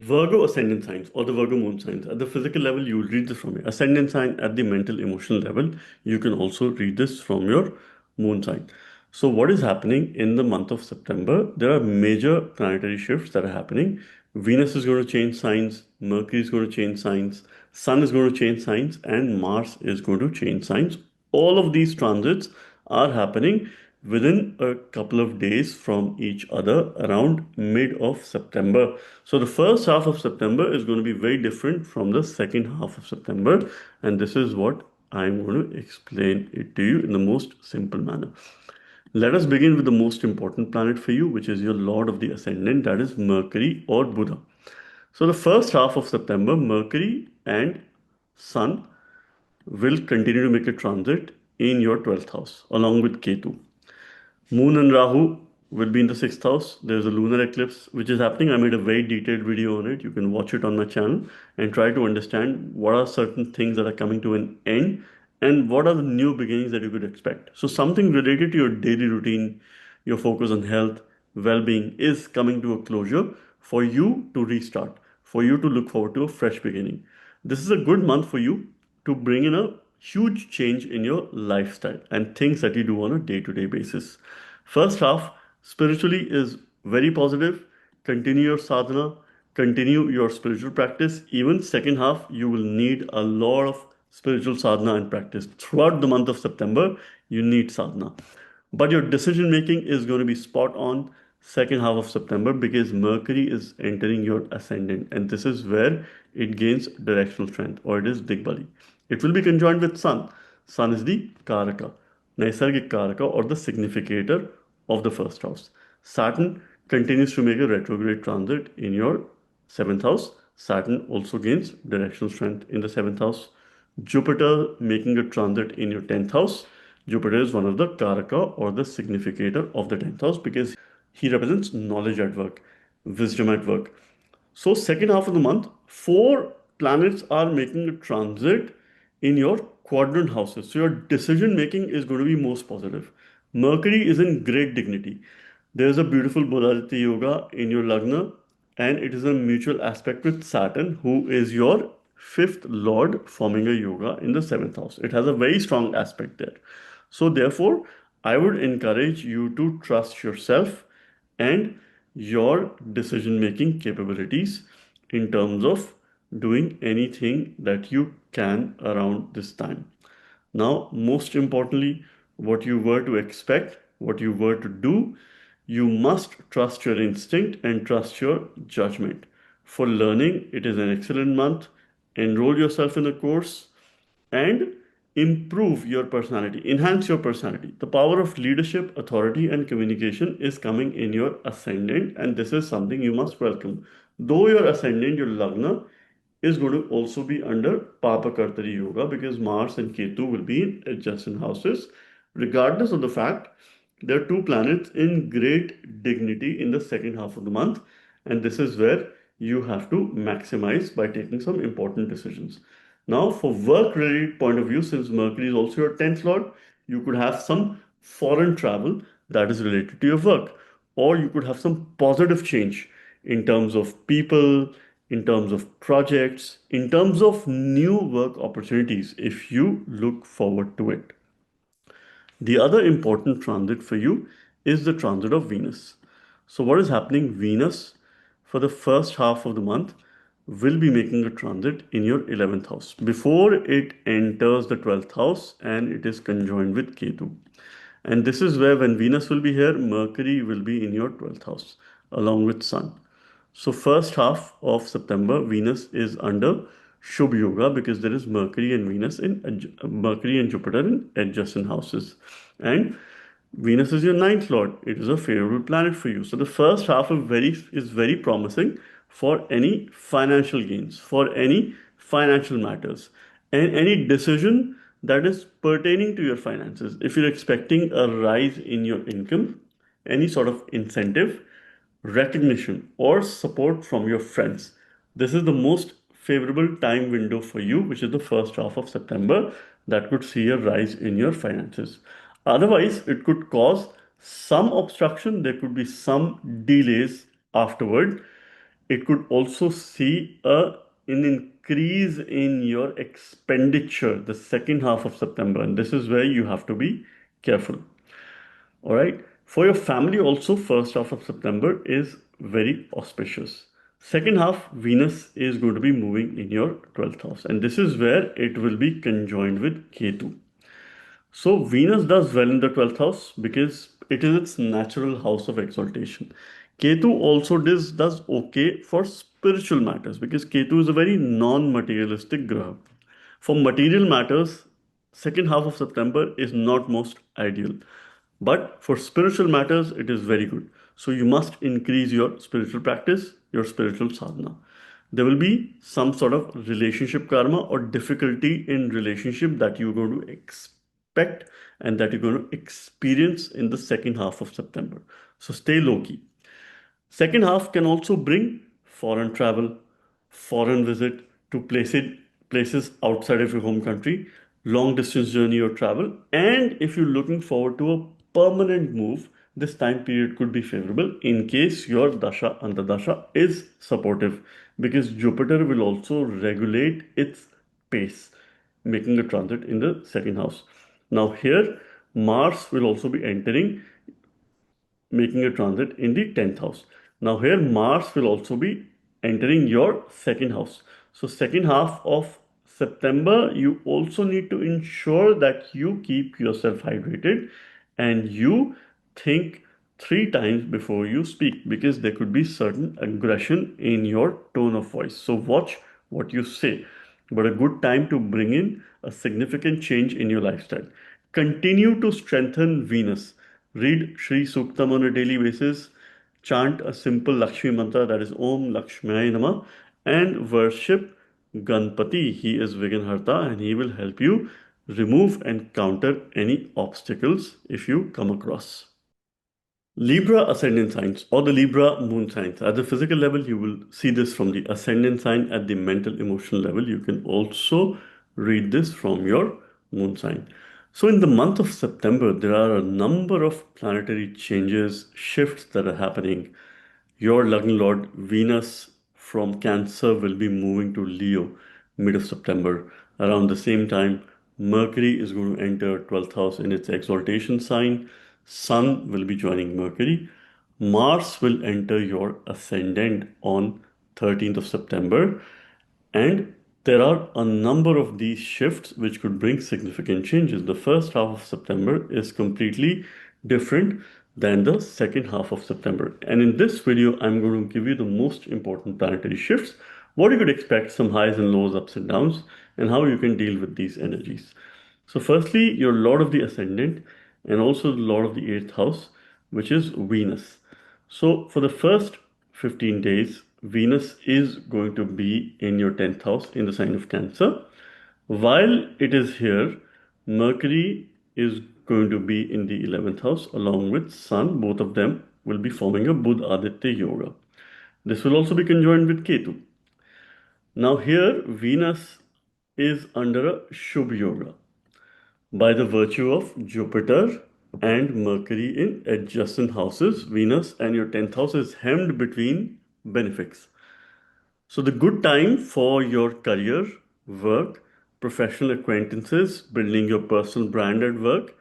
Virgo ascendant signs or the Virgo moon signs. At the physical level, you will read this from your ascendant sign. At the mental emotional level, you can also read this from your moon sign. So, what is happening in the month of September? There are major planetary shifts that are happening. Venus is going to change signs, Mercury is going to change signs, Sun is going to change signs, and Mars is going to change signs. All of these transits are happening within a couple of days from each other around mid of September. So the first half of September is going to be very different from the second half of September, and this is what I'm going to explain it to you in the most simple manner. Let us begin with the most important planet for you, which is your Lord of the Ascendant, that is Mercury or Buddha. So the first half of September, Mercury and Sun will continue to make a transit in your 12th house along with Ketu. Moon and Rahu will be in the sixth house. There's a lunar eclipse which is happening. I made a very detailed video on it. You can watch it on my channel and try to understand what are certain things that are coming to an end and what are the new beginnings that you could expect. So, something related to your daily routine, your focus on health, well being is coming to a closure for you to restart, for you to look forward to a fresh beginning. This is a good month for you to bring in a huge change in your lifestyle and things that you do on a day to day basis. First half, spiritually, is very positive. Continue your sadhana, continue your spiritual practice. Even second half, you will need a lot of spiritual sadhana and practice. Throughout the month of September, you need sadhana. But your decision making is going to be spot on second half of September because Mercury is entering your ascendant, and this is where it gains directional strength, or it is Digbali. It will be conjoined with Sun. Sun is the Karaka, Naisargik Karaka, or the significator of the first house. Saturn continues to make a retrograde transit in your seventh house. Saturn also gains directional strength in the seventh house. Jupiter making a transit in your 10th house. Jupiter is one of the Karaka or the significator of the 10th house because he represents knowledge at work, wisdom at work. So, second half of the month, four planets are making a transit in your quadrant houses. So, your decision making is going to be most positive. Mercury is in great dignity. There's a beautiful Bodhidharma yoga in your Lagna, and it is a mutual aspect with Saturn, who is your fifth lord, forming a yoga in the seventh house. It has a very strong aspect there. So, therefore, I would encourage you to trust yourself and your decision making capabilities in terms of doing anything that you can around this time. Now, most importantly, what you were to expect, what you were to do, you must trust your instinct and trust your judgment. For learning, it is an excellent month. Enroll yourself in a course and improve your personality, enhance your personality. The power of leadership, authority, and communication is coming in your ascendant, and this is something you must welcome. Though your ascendant, your Lagna, is going to also be under Papa Kartari Yoga because Mars and Ketu will be in adjacent houses, regardless of the fact there are two planets in great dignity in the second half of the month, and this is where you have to maximize by taking some important decisions. Now, for work related point of view, since Mercury is also your 10th lord, you could have some foreign travel that is related to your work, or you could have some positive change in terms of people, in terms of projects, in terms of new work opportunities if you look forward to it. The other important transit for you is the transit of Venus. So, what is happening? Venus, for the first half of the month, will be making a transit in your 11th house before it enters the 12th house and it is conjoined with Ketu. And this is where, when Venus will be here, Mercury will be in your 12th house along with Sun. So first half of September, Venus is under Shubh Yoga because there is Mercury and Mercury and Jupiter in adjacent houses. And Venus is your ninth lord. It is a favorable planet for you. So the first half is very promising for any financial gains, for any financial matters, and any decision that is pertaining to your finances. If you're expecting a rise in your income, any sort of incentive, recognition, or support from your friends, this is the most favorable time window for you, which is the first half of September, that could see a rise in your finances. Otherwise, it could cause some obstruction, there could be some delays afterward. It could also see an increase in your expenditure the second half of September, and this is where you have to be careful. All right. For your family also, first half of September is very auspicious. Second half, Venus is going to be moving in your 12th house, and this is where it will be conjoined with Ketu. So Venus does well in the 12th house because it is its natural house of exaltation. Ketu also does okay for spiritual matters because Ketu is a very non-materialistic graha. For material matters, second half of September is not most ideal. But for spiritual matters, it is very good. So you must increase your spiritual practice, your spiritual sadhana. There will be some sort of relationship karma or difficulty in relationship that you're going to expect and that you're going to experience in the second half of September. So stay low key. Second half can also bring foreign travel, foreign visit to places outside of your home country, long distance journey or travel. And if you're looking forward to a permanent move, this time period could be favorable in case your Dasha Antardasha is supportive because Jupiter will also regulate its pace, making a transit in the second house. Now, here Mars will also be entering, making a transit in the 10th house. Now here Mars will also be entering your second house. So second half of September, you also need to ensure that you keep yourself hydrated and you think three times before you speak because there could be certain aggression in your tone of voice. So watch what you say. But a good time to bring in a significant change in your lifestyle. Continue to strengthen Venus. Read Sri Suktam on a daily basis. Chant a simple Lakshmi mantra, that is Om Lakshmaya Nama, and worship Ganpati. He is Vighanharta and he will help you remove and counter any obstacles if you come across. Libra ascendant signs or the Libra moon signs. At the physical level, you will see this from the ascendant sign. At the mental emotional level, you can also read this from your moon sign. So in the month of September, there are a number of planetary changes, shifts that are happening. Your Lagna Lord Venus from Cancer will be moving to Leo mid of September. Around the same time, Mercury is going to enter 12th house in its exaltation sign. Sun will be joining Mercury. Mars will enter your ascendant on 13th of September. And there are a number of these shifts which could bring significant changes. The first half of September is completely different than the second half of September. And in this video, I'm going to give you the most important planetary shifts, what you could expect, some highs and lows, ups and downs, and how you can deal with these energies. So firstly, your Lord of the Ascendant and also the Lord of the 8th house, which is Venus. So for the first 15 days, Venus is going to be in your 10th house in the sign of Cancer. While it is here, Mercury is going to be in the 11th house along with Sun. Both of them will be forming a Buddha Aditya Yoga. This will also be conjoined with Ketu. Now here, Venus is under a Shubh Yoga by the virtue of Jupiter and Mercury in adjacent houses. Venus and your 10th house is hemmed between benefics. So the good time for your career, work, professional acquaintances, building your personal brand at work,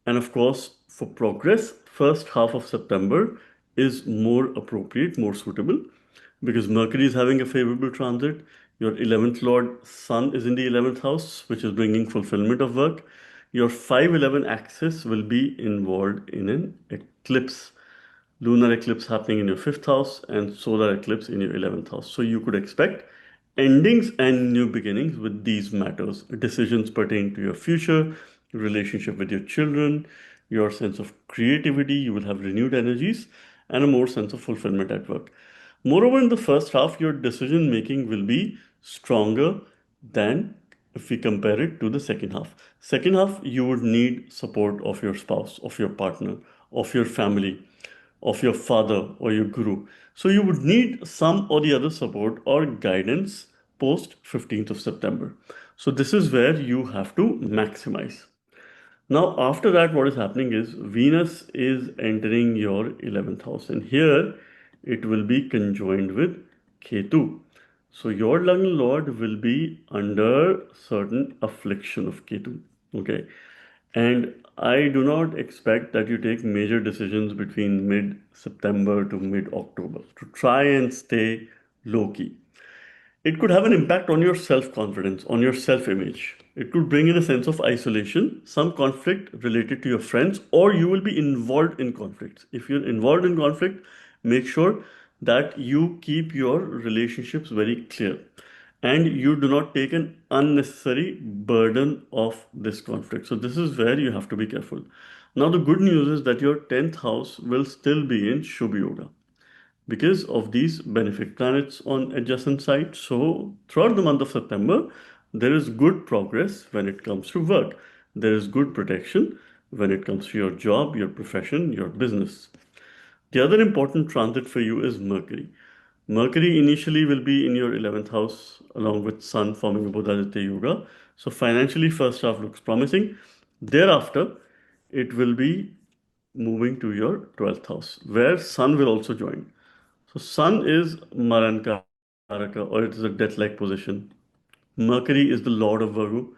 and of course for progress, first half of September is more appropriate, more suitable because Mercury is having a favorable transit. Your 11th Lord Sun is in the 11th house, which is bringing fulfillment of work. Your 5-11 axis will be involved in an eclipse. lunar eclipse happening in your fifth house, and solar eclipse in your 11th house. So you could expect endings and new beginnings with these matters, decisions pertaining to your future, relationship with your children, your sense of creativity. You will have renewed energies and a more sense of fulfillment at work. Moreover, in the first half, your decision making will be stronger than if we compare it to the second half. Second half, you would need support of your spouse, of your partner, of your family, of your father or your guru. So you would need some or the other support or guidance post 15th of September. So this is where you have to maximize. Now, after that, what is happening is Venus is entering your 11th house, and here it will be conjoined with Ketu. So, your Lagna Lord will be under certain affliction of Ketu. Okay, and I do not expect that you take major decisions between mid September to mid October to try and stay low key. It could have an impact on your self confidence, on your self image. It could bring in a sense of isolation, some conflict related to your friends, or you will be involved in conflicts. If you're involved in conflict, make sure that you keep your relationships very clear and you do not take an unnecessary burden of this conflict. So, this is where you have to be careful. Now, the good news is that your 10th house will still be in Shubh Yoga because of these benefic planets on adjacent sites. So throughout the month of September, there is good progress when it comes to work. There is good protection when it comes to your job, your profession, your business. The other important transit for you is Mercury. Mercury initially will be in your 11th house along with Sun forming a Buddhaditya Yoga. So financially, first half looks promising. Thereafter, it will be moving to your 12th house where Sun will also join. So Sun is Maran Karaka, or it is a death-like position. Mercury is the Lord of Virgo,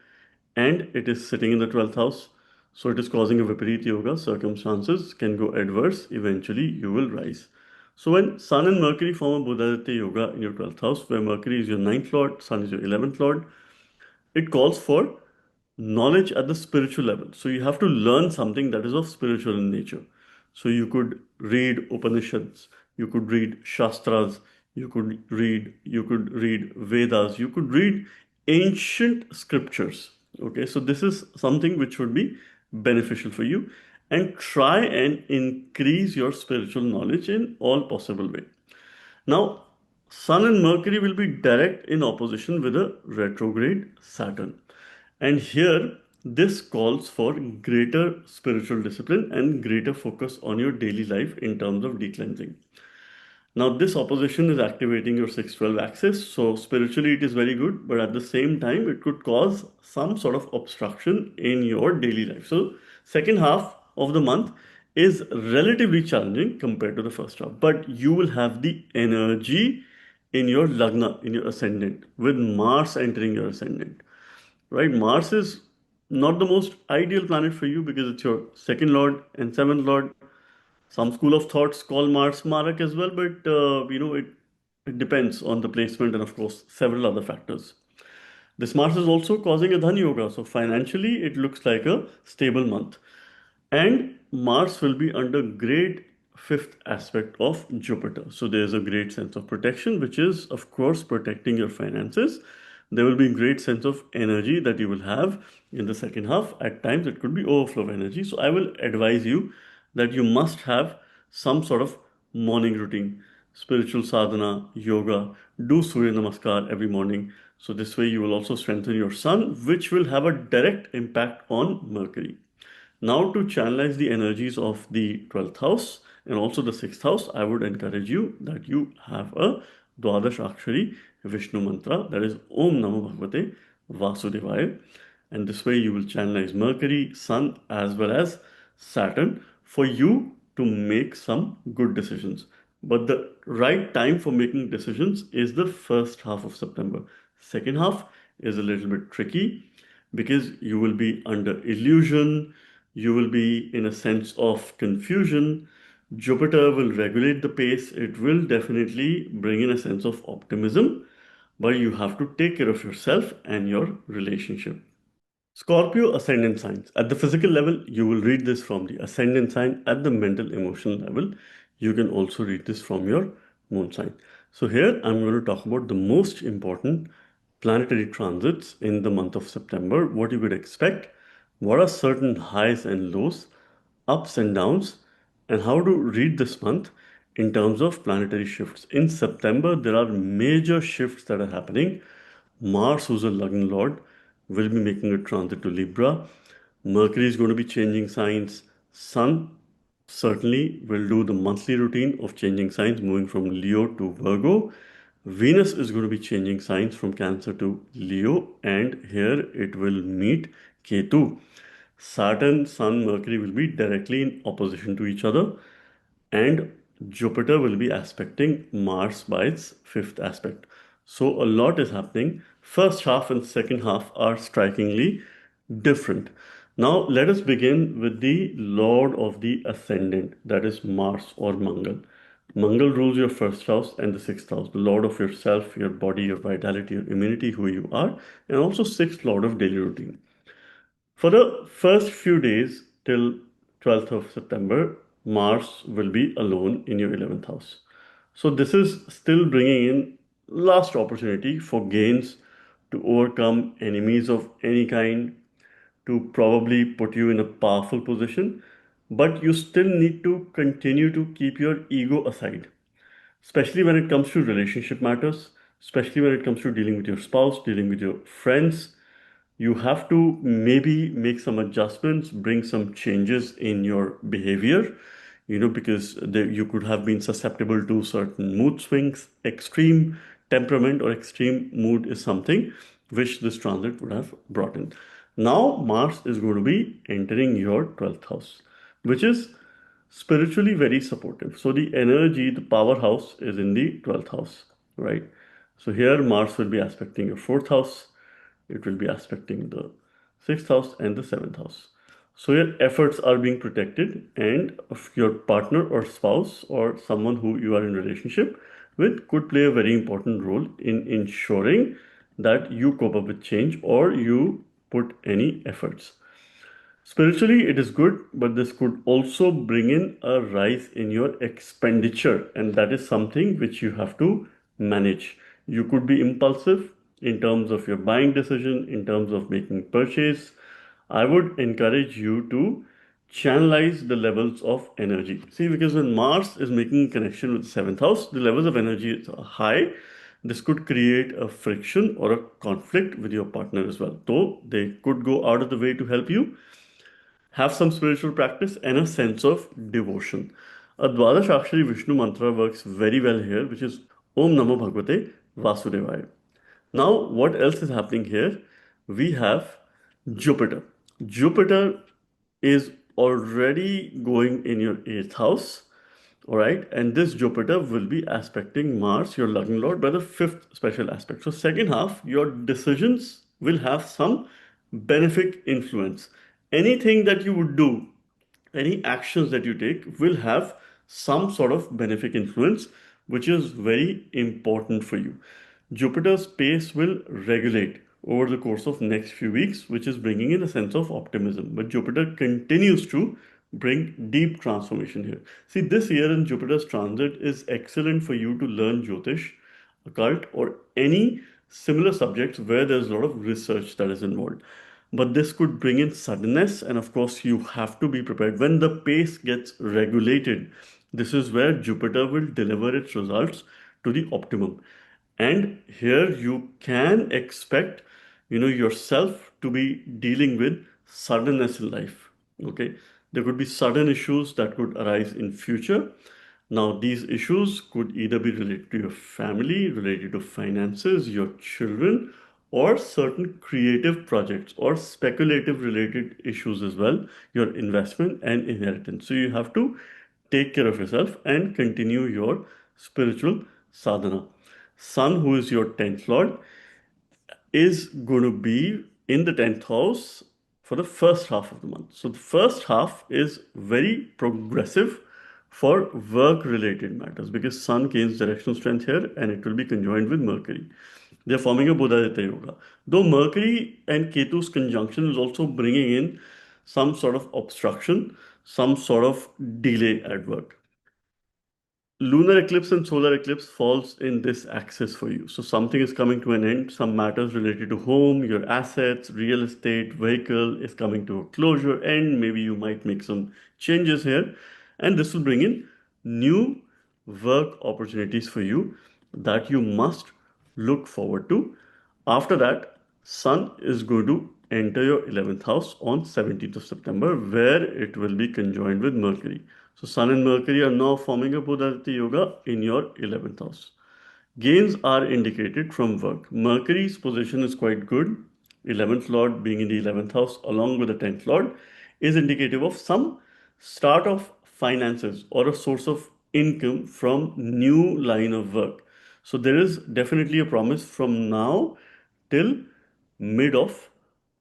and it is sitting in the 12th house. So it is causing a Viparit Yoga. Circumstances can go adverse. Eventually, you will rise. So when Sun and Mercury form a Buddhaditya Yoga in your 12th house, where Mercury is your ninth lord, Sun is your 11th lord, it calls for knowledge at the spiritual level. So you have to learn something that is of spiritual in nature. So you could read Upanishads, you could read Shastras, you could read Vedas, you could read ancient scriptures. Okay, so this is something which would be beneficial for you, and try and increase your spiritual knowledge in all possible way. Now, Sun and Mercury will be direct in opposition with a retrograde Saturn. And here, this calls for greater spiritual discipline and greater focus on your daily life in terms of decleansing. Now, this opposition is activating your 612 axis. So, spiritually, it is very good, but at the same time, it could cause some sort of obstruction in your daily life. So, second half of the month is relatively challenging compared to the first half, but you will have the energy in your Lagna, in your ascendant, with Mars entering your ascendant, right? Mars is not the most ideal planet for you because it's your second lord and seventh lord. Some school of thoughts call Mars Marak as well, but it depends on the placement and, of course, several other factors. This Mars is also causing a Dhan Yoga, so financially it looks like a stable month. And Mars will be under great fifth aspect of Jupiter. So there's a great sense of protection, which is, of course, protecting your finances. There will be great sense of energy that you will have in the second half. At times, it could be overflow of energy. So I will advise you that you must have some sort of morning routine, spiritual sadhana, yoga, do Surya Namaskar every morning. So this way you will also strengthen your sun, which will have a direct impact on Mercury. Now, to channelize the energies of the 12th house and also the 6th house, I would encourage you that you have a Dwadash Akshari Vishnu mantra, that is Om Namo Bhagavate Vasudevaya. And this way you will channelize Mercury, Sun, as well as Saturn for you to make some good decisions. But the right time for making decisions is the first half of September. Second half is a little bit tricky because you will be under illusion, you will be in a sense of confusion. Jupiter will regulate the pace, it will definitely bring in a sense of optimism, but you have to take care of yourself and your relationship. Scorpio ascendant signs. At the physical level, you will read this from the ascendant sign. At the mental emotional level, You can also read this from your moon sign. So here I'm going to talk about the most important planetary transits in the month of September, what you could expect, what are certain highs and lows, ups and downs, and how to read this month in terms of planetary shifts. In September, there are major shifts that are happening. Mars, who's a Lagna Lord, will be making a transit to Libra. Mercury is going to be changing signs. Sun certainly will do the monthly routine of changing signs, moving from Leo to Virgo. Venus is going to be changing signs from Cancer to Leo, and here it will meet Ketu. Saturn, Sun, Mercury will be directly in opposition to each other, and Jupiter will be aspecting Mars by its fifth aspect. So a lot is happening. First half and second half are strikingly different. Now let us begin with the Lord of the Ascendant, that is Mars or Mangal. Mangal rules your first house and the sixth house, the Lord of yourself, your body, your vitality, your immunity, who you are, and also sixth Lord of daily routine. For the first few days till 12th of September, Mars will be alone in your 11th house. So this is still bringing in last opportunity for gains to overcome enemies of any kind, to probably put you in a powerful position, but you still need to continue to keep your ego aside, especially when it comes to relationship matters, especially when it comes to dealing with your spouse, dealing with your friends. You have to maybe make some adjustments, bring some changes in your behavior, because you could have been susceptible to certain mood swings. Extreme temperament or extreme mood is something which this transit would have brought in. Now, Mars is going to be entering your 12th house, which is spiritually very supportive. So the energy, the powerhouse is in the 12th house, right? So here Mars will be aspecting your fourth house. It will be aspecting the sixth house and the seventh house. So your efforts are being protected, and of your partner or spouse or someone who you are in relationship with could play a very important role in ensuring that you cope up with change or you put any efforts. Spiritually, it is good, but this could also bring in a rise in your expenditure, and that is something which you have to manage. You could be impulsive in terms of your buying decision, in terms of making purchase. I would encourage you to channelize the levels of energy. See, because when Mars is making a connection with the seventh house, the levels of energy are high. This could create a friction or a conflict with your partner as well. Though they could go out of the way to help you, have some spiritual practice and a sense of devotion. A Dwadash Akshari Vishnu mantra works very well here, which is Om Namo Bhagavate Vasudevaya. Now, what else is happening here? We have Jupiter. Jupiter is already going in your eighth house, all right, and this Jupiter will be aspecting Mars, your Lagna Lord, by the fifth special aspect. So, second half, your decisions will have some benefic influence. Anything that you would do, any actions that you take will have some sort of benefic influence, which is very important for you. Jupiter's pace will regulate over the course of next few weeks, which is bringing in a sense of optimism. But Jupiter continues to bring deep transformation here. See, this year in Jupiter's transit is excellent for you to learn Jyotish, occult, or any similar subjects where there's a lot of research that is involved. But this could bring in suddenness, and of course, you have to be prepared. When the pace gets regulated, this is where Jupiter will deliver its results to the optimum. And here you can expect, yourself to be dealing with suddenness in life. Okay, there could be sudden issues that could arise in future. Now, these issues could either be related to your family, related to finances, your children, or certain creative projects or speculative related issues as well, your investment and inheritance. So you have to take care of yourself and continue your spiritual sadhana. Sun, who is your 10th lord, is going to be in the 10th house for the first half of the month. So the first half is very progressive for work related matters because Sun gains directional strength here and it will be conjoined with Mercury. They're forming a Buddha-Aditya Yoga. Though Mercury and Ketu's conjunction is also bringing in some sort of obstruction, some sort of delay at work. lunar eclipse and solar eclipse falls in this axis for you. So something is coming to an end. Some matters related to home, your assets, real estate, vehicle is coming to a closure, and maybe you might make some changes here. And this will bring in new work opportunities for you that you must look forward to. After that, Sun is going to enter your 11th house on 17th of September, where it will be conjoined with Mercury. So Sun and Mercury are now forming a Buddhaditya Yoga in your 11th house. Gains are indicated from work. Mercury's position is quite good. 11th Lord being in the 11th house along with the 10th Lord is indicative of some start of finances or a source of income from new line of work. So there is definitely a promise from now till mid of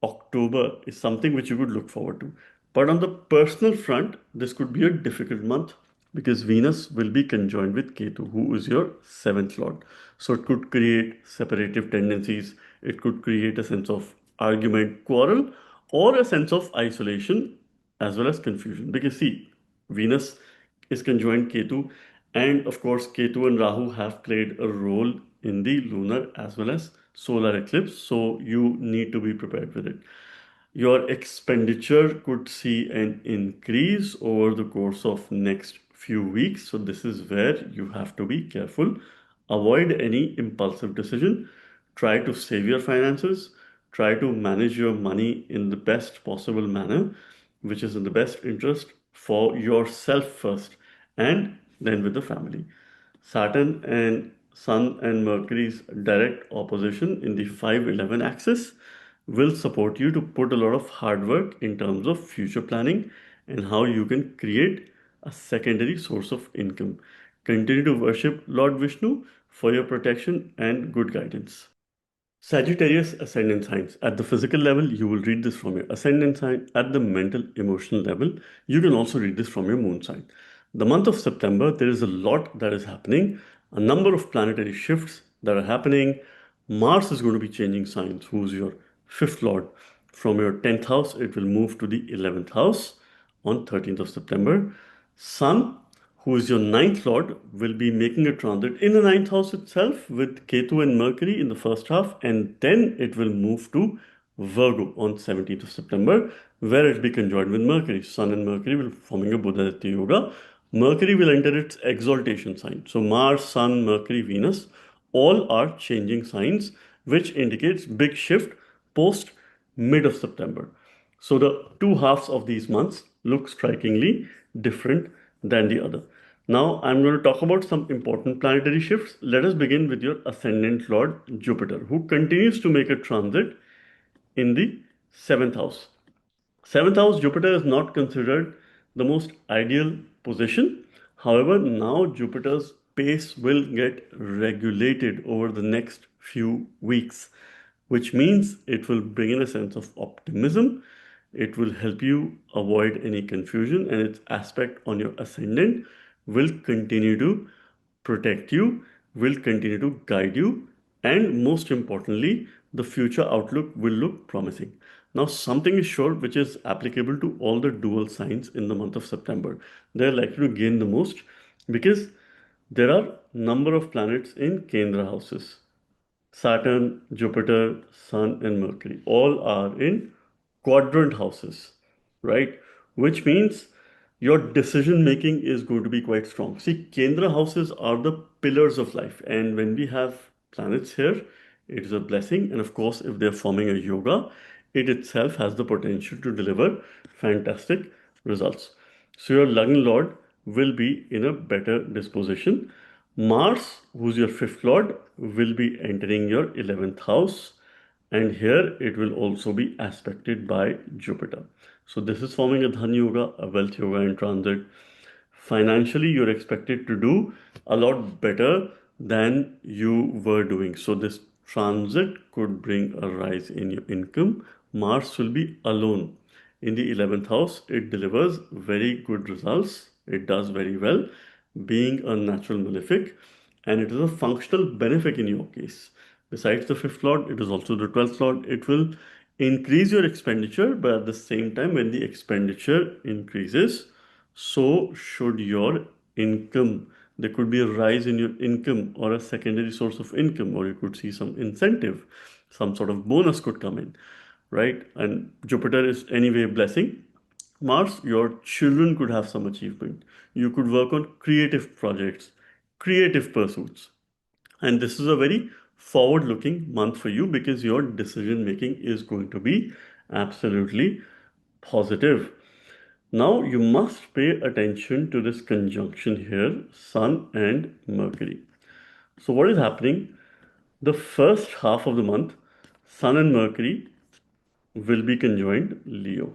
October is something which you could look forward to. But on the personal front, this could be a difficult month because Venus will be conjoined with Ketu, who is your seventh lord. So it could create separative tendencies, it could create a sense of argument, quarrel, or a sense of isolation as well as confusion. Because see, Venus is conjoined Ketu, and of course, Ketu and Rahu have played a role in the lunar as well as solar eclipse, so you need to be prepared with it. Your expenditure could see an increase over the course of next few weeks, so this is where you have to be careful. Avoid any impulsive decision. Try to save your finances. Try to manage your money in the best possible manner, which is in the best interest for yourself first and then with the family. Saturn and Sun and Mercury's direct opposition in the 5-11 axis will support you to put a lot of hard work in terms of future planning and how you can create a secondary source of income. Continue to worship Lord Vishnu for your protection and good guidance. Sagittarius ascendant signs. At the physical level, you will read this from your ascendant sign. At the mental, emotional level, you can also read this from your moon sign. The month of September, there is a lot that is happening, a number of planetary shifts that are happening. Mars is going to be changing signs, who's your fifth lord. From your 10th house, it will move to the 11th house on 13th of September. Sun, who is your ninth lord, will be making a transit in the ninth house itself with Ketu and Mercury in the first half, and then it will move to Virgo on 17th of September, where it will be conjoined with Mercury. Sun and Mercury will forming a Buddhaditya Yoga. Mercury will enter its exaltation sign. So Mars, Sun, Mercury, Venus, all are changing signs, which indicates big shift post mid of September. So the two halves of these months look strikingly different than the other. Now I'm going to talk about some important planetary shifts. Let us begin with your ascendant lord Jupiter, who continues to make a transit in the seventh house. Seventh house Jupiter is not considered the most ideal position. However, now Jupiter's pace will get regulated over the next few weeks, which means it will bring in a sense of optimism. It will help you avoid any confusion, and its aspect on your ascendant will continue to protect you, will continue to guide you, and most importantly, the future outlook will look promising. Now, something is sure which is applicable to all the dual signs in the month of September. They're likely to gain the most because there are number of planets in Kendra houses. Saturn, Jupiter, Sun, and Mercury all are in quadrant houses, right? Which means your decision making is going to be quite strong. See, Kendra houses are the pillars of life, and when we have planets here, it is a blessing. And of course, if they're forming a yoga, it itself has the potential to deliver fantastic results. So, your Lagna Lord will be in a better disposition. Mars, who's your fifth lord, will be entering your 11th house, and here it will also be aspected by Jupiter. So, this is forming a Dhan Yoga, a wealth yoga in transit. Financially, you're expected to do a lot better than you were doing. So, this transit could bring a rise in your income. Mars will be alone in the 11th house. It delivers very good results, it does very well, being a natural malefic, and it is a functional benefit in your case. Besides the fifth lord, it is also the 12th lord. It will increase your expenditure, but at the same time, when the expenditure increases, so should your income There could be a rise in your income or a secondary source of income, or you could see some incentive, some sort of bonus could come in, right? And Jupiter is anyway blessing. Mars, your children could have some achievement. You could work on creative projects, creative pursuits. And this is a very forward looking month for you because your decision making is going to be absolutely positive. Now you must pay attention to this conjunction here, Sun and Mercury. So what is happening? The first half of the month, Sun and Mercury will be conjoined Leo.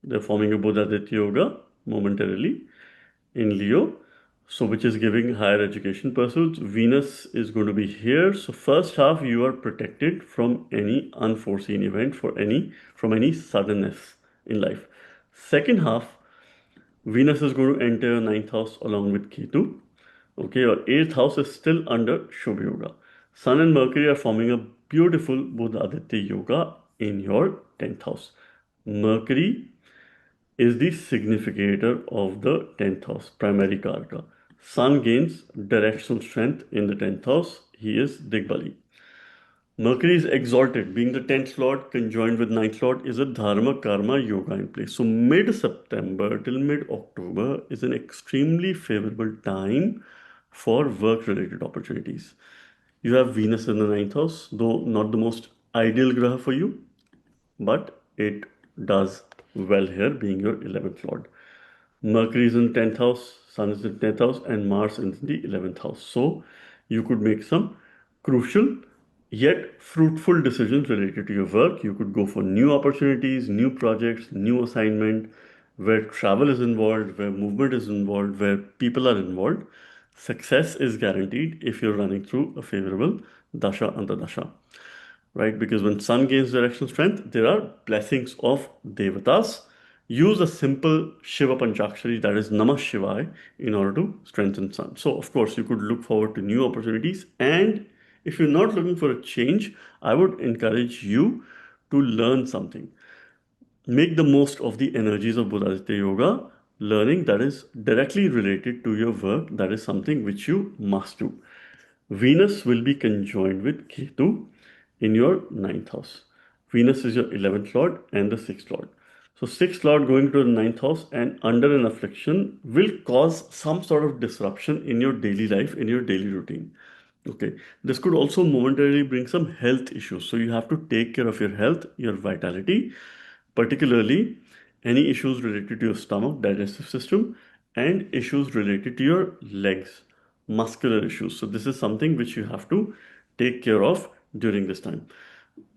They're forming a Buddha-Aditya Yoga momentarily in Leo, so which is giving higher education pursuits. Venus is going to be here. So first half you are protected from any unforeseen event from any suddenness in life. Second half, Venus is going to enter your ninth house along with Ketu. Okay, your eighth house is still under Shubh Yoga. Sun and Mercury are forming a beautiful Buddha Aditya Yoga in your 10th house. Mercury is the significator of the 10th house, primary karaka. Sun gains directional strength in the 10th house. He is Digbali. Mercury is exalted, being the 10th lord conjoined with 9th lord is a dharma karma yoga in place. So mid September till mid October is an extremely favorable time for work related opportunities. You have Venus in the 9th house, though not the most ideal graha for you, but it does well here, being your 11th lord. Mercury is in 10th house, Sun is in 10th house, and Mars is in the 11th house. So you could make some crucial yet fruitful decisions related to your work. You could go for new opportunities, new projects, new assignment, where travel is involved, where movement is involved, where people are involved. Success is guaranteed if you're running through a favorable dasha antadasha, right? Because when Sun gains directional strength, there are blessings of devatas. Use a simple Shiva Panchakshari, that is Namah Shivaya, in order to strengthen Sun. So, of course, you could look forward to new opportunities. And if you're not looking for a change, I would encourage you to learn something. Make the most of the energies of Buddhaditya Yoga, learning that is directly related to your work. That is something which you must do. Venus will be conjoined with Ketu in your ninth house. Venus is your 11th lord and the 6th lord. So 6th lord going to the ninth house and under an affliction will cause some sort of disruption in your daily life, in your daily routine. Okay, this could also momentarily bring some health issues. So you have to take care of your health, your vitality, particularly any issues related to your stomach, digestive system, and issues related to your legs, muscular issues. So this is something which you have to take care of during this time.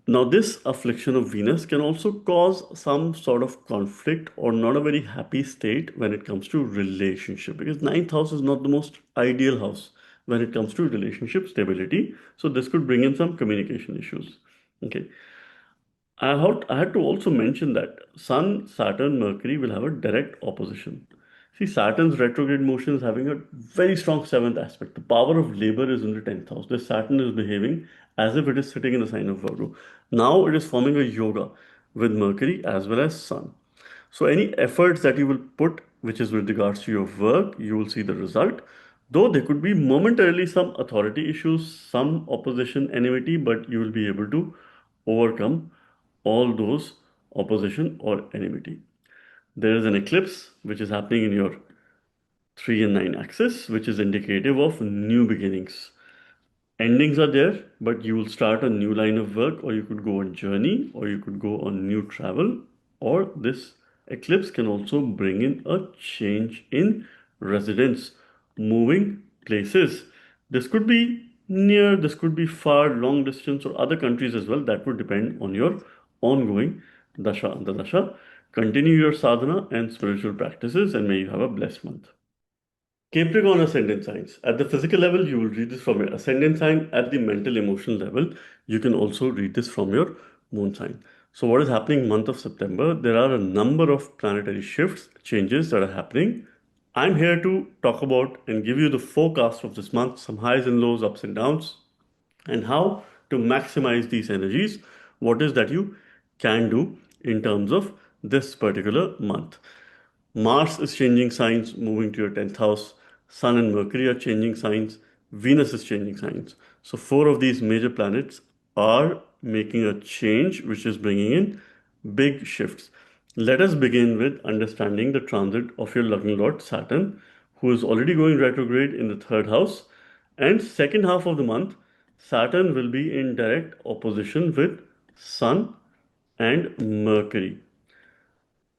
Now, this affliction of Venus can also cause some sort of conflict or not a very happy state when it comes to relationship, because ninth house is not the most ideal house when it comes to relationship stability. So this could bring in some communication issues. Okay. I had to also mention that Sun, Saturn, Mercury will have a direct opposition. See, Saturn's retrograde motion is having a very strong seventh aspect. The power of labor is in the 10th house. This Saturn is behaving as if it is sitting in the sign of Virgo. Now it is forming a yoga with Mercury as well as Sun. So any efforts that you will put, which is with regards to your work, you will see the result. Though there could be momentarily some authority issues, some opposition, enmity, but you will be able to overcome all those opposition or enmity. There is an eclipse which is happening in your 3 and 9 axis, which is indicative of new beginnings. Endings are there, but you will start a new line of work, or you could go on journey, or you could go on new travel, or this eclipse can also bring in a change in residence, moving places. This could be near, this could be far, long distance, or other countries as well. That would depend on your ongoing dasha antadasha. Continue your sadhana and spiritual practices, and may you have a blessed month. Capricorn ascendant signs. At the physical level, you will read this from your ascendant sign. At the mental emotional level, you can also read this from your moon sign. So what is happening month of September? There are a number of planetary shifts, changes that are happening. I'm here to talk about and give you the forecast of this month, some highs and lows, ups and downs, and how to maximize these energies. What is that you can do in terms of this particular month? Mars is changing signs, moving to your 10th house. Sun and Mercury are changing signs, Venus is changing signs. So, four of these major planets are making a change which is bringing in big shifts. Let us begin with understanding the transit of your lucky lord Saturn, who is already going retrograde in the third house. And second half of the month, Saturn will be in direct opposition with Sun and Mercury,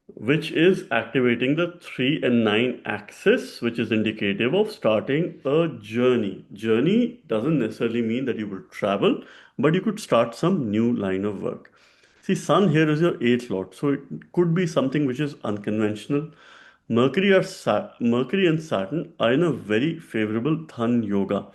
which is activating the 3 and 9 axis, which is indicative of starting a journey. Journey doesn't necessarily mean that you will travel, but you could start some new line of work. See, Sun here is your eighth lord, so it could be something which is unconventional. Mercury and Saturn are in a very favorable Dhan yoga.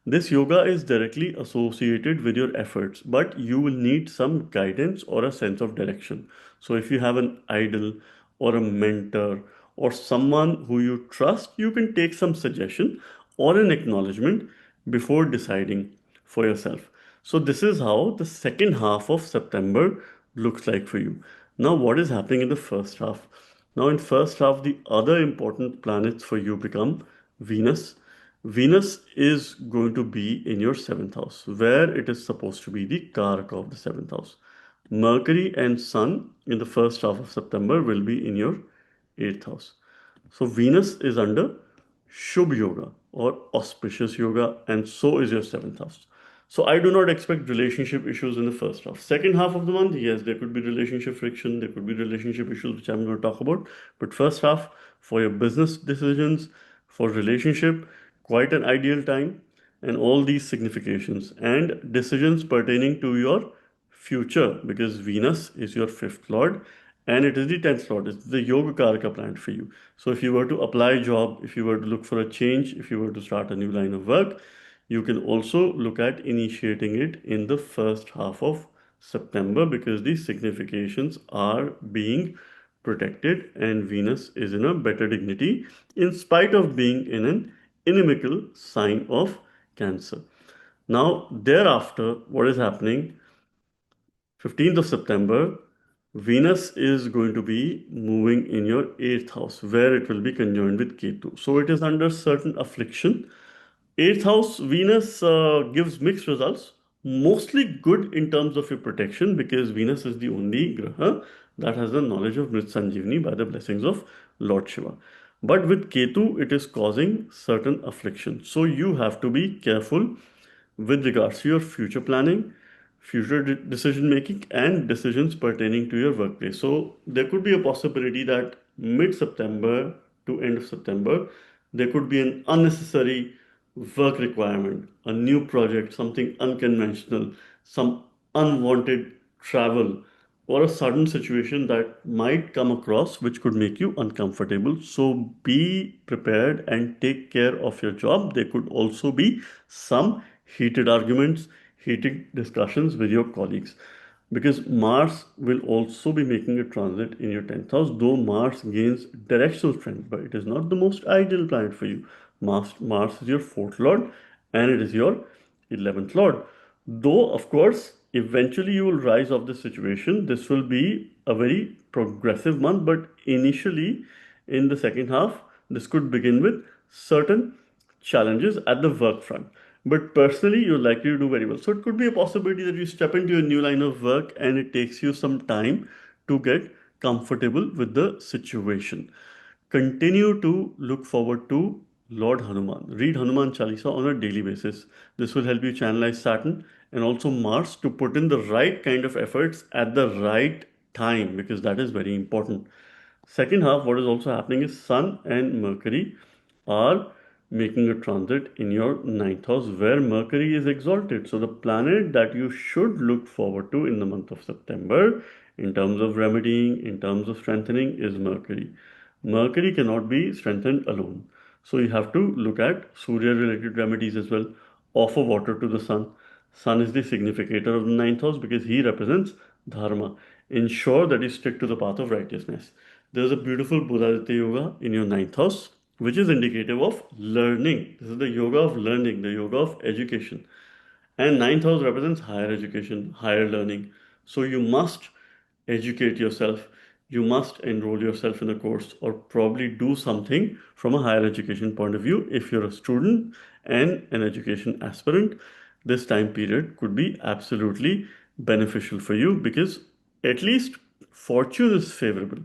This yoga is directly associated with your efforts, but you will need some guidance or a sense of direction. So, if you have an idol or a mentor or someone who you trust, you can take some suggestion or an acknowledgement before deciding for yourself. So, this is how the second half of September looks like for you. Now, what is happening in the first half? Now, in first half, the other important planets for you become Venus. Venus is going to be in your seventh house, where it is supposed to be the Karaka of the seventh house. Mercury and Sun in the first half of September will be in your eighth house. So Venus is under Shubh Yoga or auspicious yoga, and so is your seventh house. So I do not expect relationship issues in the first half. Second half of the month, yes, there could be relationship friction, there could be relationship issues, which I'm going to talk about. But first half, for your business decisions, for relationship, quite an ideal time, and all these significations and decisions pertaining to your future, because Venus is your fifth lord and it is the 10th lord. It's the Yoga Karaka planet for you. So if you were to apply a job, if you were to look for a change, if you were to start a new line of work, you can also look at initiating it in the first half of September, because these significations are being protected and Venus is in a better dignity in spite of being in an inimical sign of Cancer. Now, thereafter, what is happening? 15th of September, Venus is going to be moving in your 8th house, where it will be conjoined with Ketu. So it is under certain affliction. 8th house Venus gives mixed results, mostly good in terms of your protection, because Venus is the only graha that has the knowledge of Mrit Sanjeevani by the blessings of Lord Shiva. But with Ketu, it is causing certain affliction. So you have to be careful with regards to your future planning, future decision making, and decisions pertaining to your workplace. So there could be a possibility that mid September to end of September, there could be an unnecessary work requirement, a new project, something unconventional, some unwanted travel, or a sudden situation that might come across which could make you uncomfortable. So be prepared and take care of your job. There could also be some heated arguments, heated discussions with your colleagues, because Mars will also be making a transit in your 10th house, though Mars gains directional strength, but it is not the most ideal planet for you. Mars is your fourth lord and it is your 11th lord. Though, of course, eventually you will rise off this situation. This will be a very progressive month, but initially in the second half, this could begin with certain challenges at the work front. But personally, you're likely to do very well. So it could be a possibility that you step into a new line of work and it takes you some time to get comfortable with the situation. Continue to look forward to Lord Hanuman. Read Hanuman Chalisa on a daily basis. This will help you channelize Saturn and also Mars to put in the right kind of efforts at the right time, because that is very important. Second half, what is also happening is Sun and Mercury are making a transit in your ninth house, where Mercury is exalted. So the planet that you should look forward to in the month of September in terms of remedying, in terms of strengthening, is Mercury. Mercury cannot be strengthened alone. So you have to look at Surya related remedies as well. Offer water to the sun. Sun is the significator of the ninth house because he represents dharma. Ensure that you stick to the path of righteousness. There's a beautiful Buddhaditya yoga in your ninth house, which is indicative of learning. This is the yoga of learning, the yoga of education. And ninth house represents higher education, higher learning. So you must educate yourself. you must enroll yourself in a course or probably do something from a higher education point of view. If you're a student and an education aspirant, this time period could be absolutely beneficial for you because at least fortune is favorable.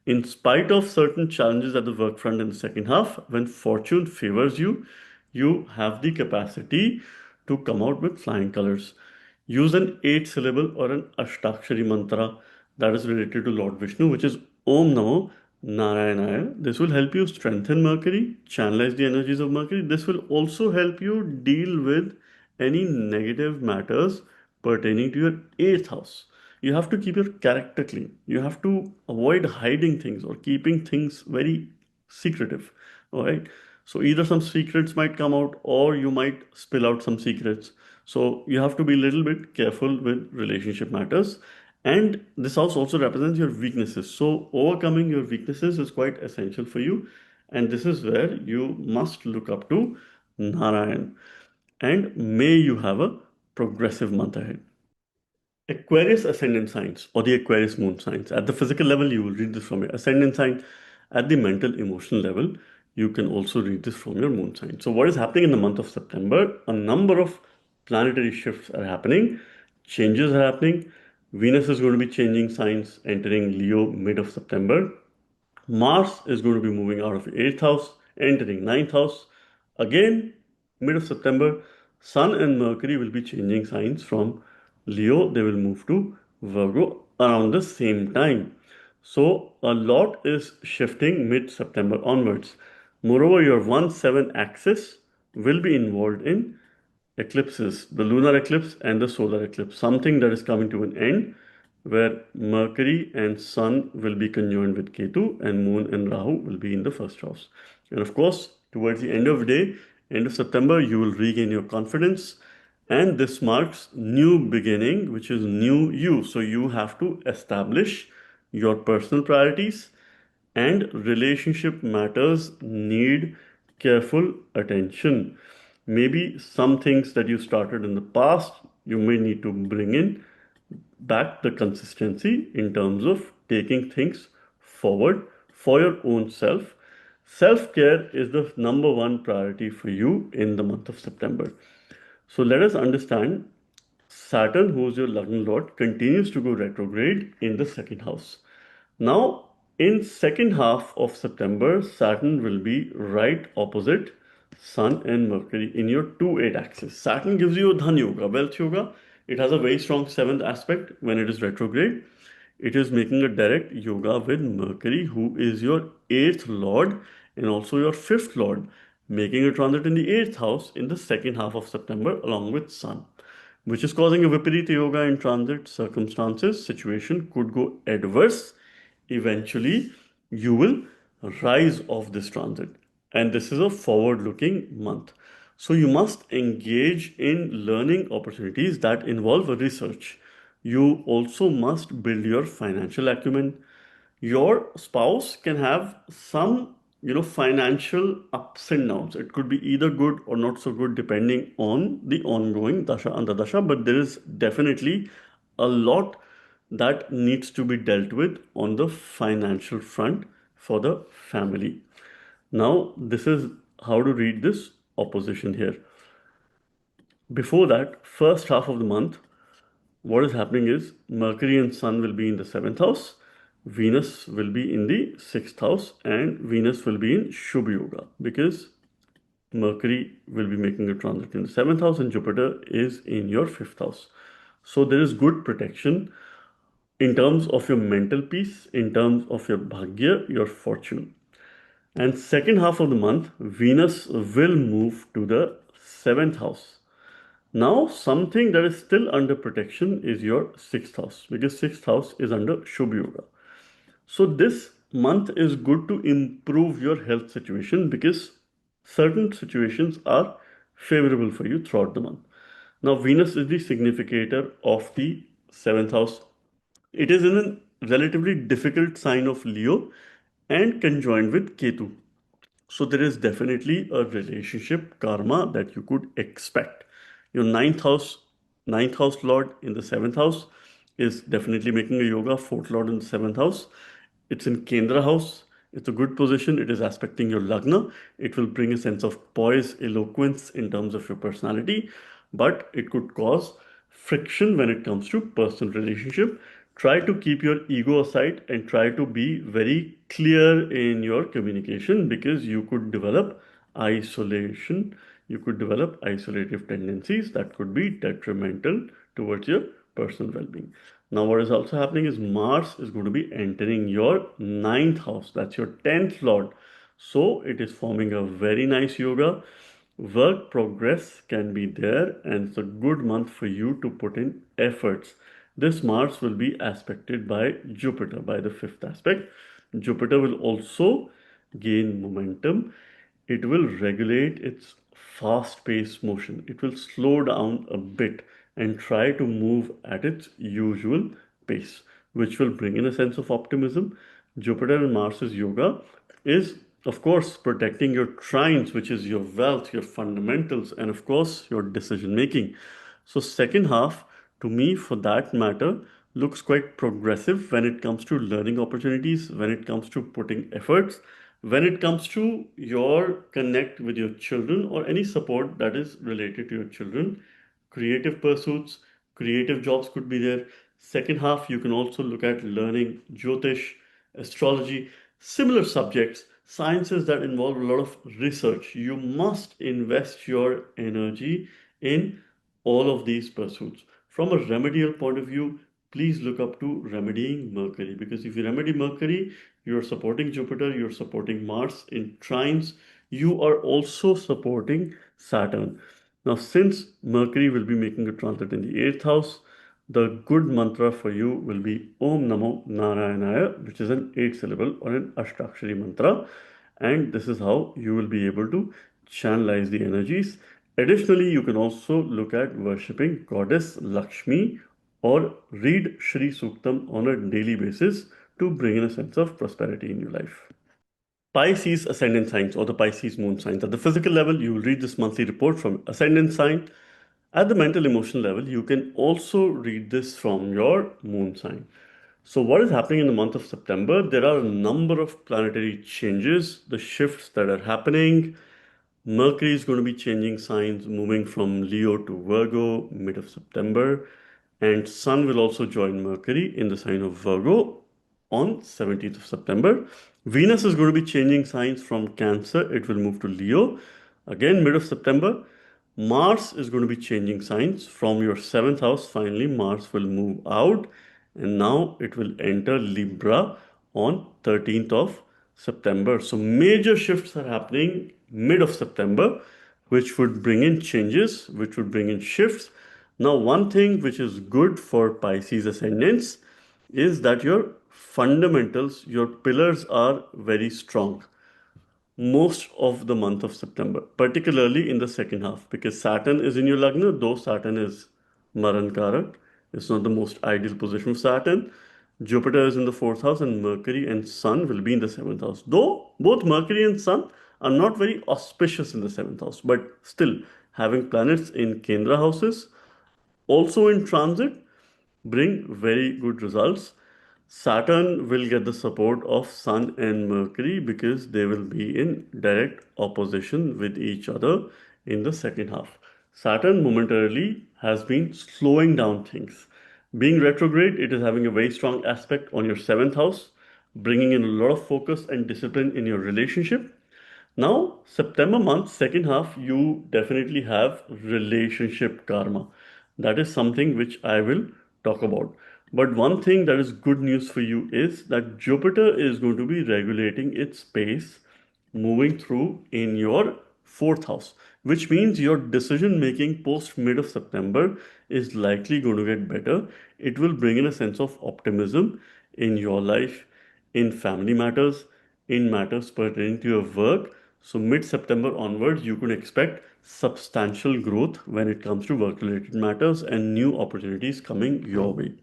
In spite of certain challenges at the work front in the second half, when fortune favors you, you have the capacity to come out with flying colors. Use an 8 syllable or an Ashtakshari mantra that is related to Lord Vishnu, which is Om Namo Narayanaya. This will help you strengthen Mercury, channelize the energies of Mercury. This will also help you deal with any negative matters pertaining to your eighth house. You have to keep your character clean. You have to avoid hiding things or keeping things very secretive. All right. So either some secrets might come out or you might spill out some secrets. So you have to be a little bit careful with relationship matters. And this house also represents your weaknesses. So overcoming your weaknesses is quite essential for you. And this is where you must look up to Narayan. And may you have a progressive month ahead. Aquarius ascendant signs or the Aquarius moon signs. At the physical level, you will read this from your ascendant sign. At the mental emotional level, you can also read this from your moon sign. So, what is happening in the month of September? A number of planetary shifts are happening, changes are happening. Venus is going to be changing signs, entering Leo mid of September. Mars is going to be moving out of 8th house, entering 9th house. Again, mid of September, Sun and Mercury will be changing signs from Leo. They will move to Virgo around the same time. So, a lot is shifting mid September onwards. Moreover, your 1-7 axis will be involved in eclipses, the lunar eclipse and the solar eclipse, something that is coming to an end where Mercury and Sun will be conjoined with Ketu and Moon and Rahu will be in the first house. And of course, towards the end of the day, end of September, you will regain your confidence and this marks new beginning, which is new you. So you have to establish your personal priorities and relationship matters need careful attention. Maybe some things that you started in the past, you may need to bring in back the consistency in terms of taking things forward for your own self. Self care is the number one priority for you in the month of September. So let us understand Saturn, who is your Lagna Lord, continues to go retrograde in the second house. Now, in second half of September, Saturn will be right opposite Sun and Mercury in your 2-8 axis. Saturn gives you a Dhan Yoga, wealth yoga. It has a very strong seventh aspect when it is retrograde. It is making a direct yoga with Mercury, who is your eighth lord and also your fifth lord, making a transit in the eighth house in the second half of September along with Sun, which is causing a Viparita yoga in transit circumstances. Situation could go adverse. Eventually, you will rise off this transit. And this is a forward looking month. So, you must engage in learning opportunities that involve research. You also must build your financial acumen. Your spouse can have some financial ups and downs. It could be either good or not so good depending on the ongoing dasha antardasha, but there is definitely a lot that needs to be dealt with on the financial front for the family. Now, this is how to read this opposition here. Before that, first half of the month, what is happening is Mercury and Sun will be in the seventh house, Venus will be in the sixth house, and Venus will be in Shubh Yoga because Mercury will be making a transit in the seventh house and Jupiter is in your fifth house. So there is good protection in terms of your mental peace, in terms of your bhagya, your fortune. And second half of the month, Venus will move to the seventh house. Now, something that is still under protection is your sixth house because sixth house is under Shubh Yoga. So, this month is good to improve your health situation because certain situations are favorable for you throughout the month. Now, Venus is the significator of the seventh house. It is in a relatively difficult sign of Leo and conjoined with Ketu. So there is definitely a relationship karma that you could expect. Your ninth house lord in the seventh house is definitely making a yoga, fourth lord in the seventh house. It's in Kendra house. It's a good position. It is aspecting your Lagna. It will bring a sense of poise, eloquence in terms of your personality, but it could cause friction when it comes to personal relationship. Try to keep your ego aside and try to be very clear in your communication, because you could develop isolation. You could develop isolative tendencies that could be detrimental towards your personal well-being. Now, what is also happening is Mars is going to be entering your ninth house. That's your 10th lord. So it is forming a very nice yoga. Work progress can be there, and it's a good month for you to put in efforts. This Mars will be aspected by Jupiter, by the fifth aspect. Jupiter will also gain momentum. It will regulate its fast paced motion. It will slow down a bit and try to move at its usual pace, which will bring in a sense of optimism. Jupiter and Mars's yoga is, of course, protecting your trines, which is your wealth, your fundamentals, and of course, your decision making. So, second half, to me, for that matter, looks quite progressive when it comes to learning opportunities, when it comes to putting efforts, when it comes to your connect with your children or any support that is related to your children. Creative pursuits, creative jobs could be there. Second half, you can also look at learning Jyotish, astrology, similar subjects, sciences that involve a lot of research. You must invest your energy in all of these pursuits. From a remedial point of view, please look up to remedying Mercury, because if you remedy Mercury, you're supporting Jupiter, you're supporting Mars in trines, you are also supporting Saturn. Now, since Mercury will be making a transit in the 8th house, the good mantra for you will be Om Namo Narayanaya, which is an 8 syllable or an Ashtakshari mantra. And this is how you will be able to channelize the energies. Additionally, you can also look at worshipping Goddess Lakshmi or read Shri Suktam on a daily basis to bring in a sense of prosperity in your life. Pisces ascendant signs or the Pisces moon signs. At the physical level, you will read this monthly report from ascendant sign. At the mental emotional level, you can also read this from your moon sign. So, what is happening in the month of September? There are a number of planetary changes, the shifts that are happening. Mercury is going to be changing signs, moving from Leo to Virgo mid of September, and Sun will also join Mercury in the sign of Virgo on 17th of September. Venus is going to be changing signs from Cancer, it will move to Leo again mid of September. Mars is going to be changing signs from your 7th house. Finally, Mars will move out and now it will enter Libra on 13th of September. So major shifts are happening mid of September, which would bring in changes, which would bring in shifts. Now, one thing which is good for Pisces ascendants is that your fundamentals, your pillars are very strong most of the month of September, particularly in the second half, because Saturn is in your Lagna, though Saturn is Maran Karak. It's not the most ideal position for Saturn. Jupiter is in the fourth house, and Mercury and Sun will be in the seventh house. Though both Mercury and Sun are not very auspicious in the seventh house, but still having planets in Kendra houses, also in transit, bring very good results. Saturn will get the support of Sun and Mercury because they will be in direct opposition with each other in the second half. Saturn momentarily has been slowing down things. Being retrograde, it is having a very strong aspect on your seventh house, bringing in a lot of focus and discipline in your relationship. Now, September month, second half, you definitely have relationship karma. That is something which I will talk about. But one thing that is good news for you is that Jupiter is going to be regulating its pace moving through in your fourth house, which means your decision making post mid of September is likely going to get better. It will bring in a sense of optimism in your life, in family matters, in matters pertaining to your work. So, mid September onwards, you can expect substantial growth when it comes to work related matters and new opportunities coming your way.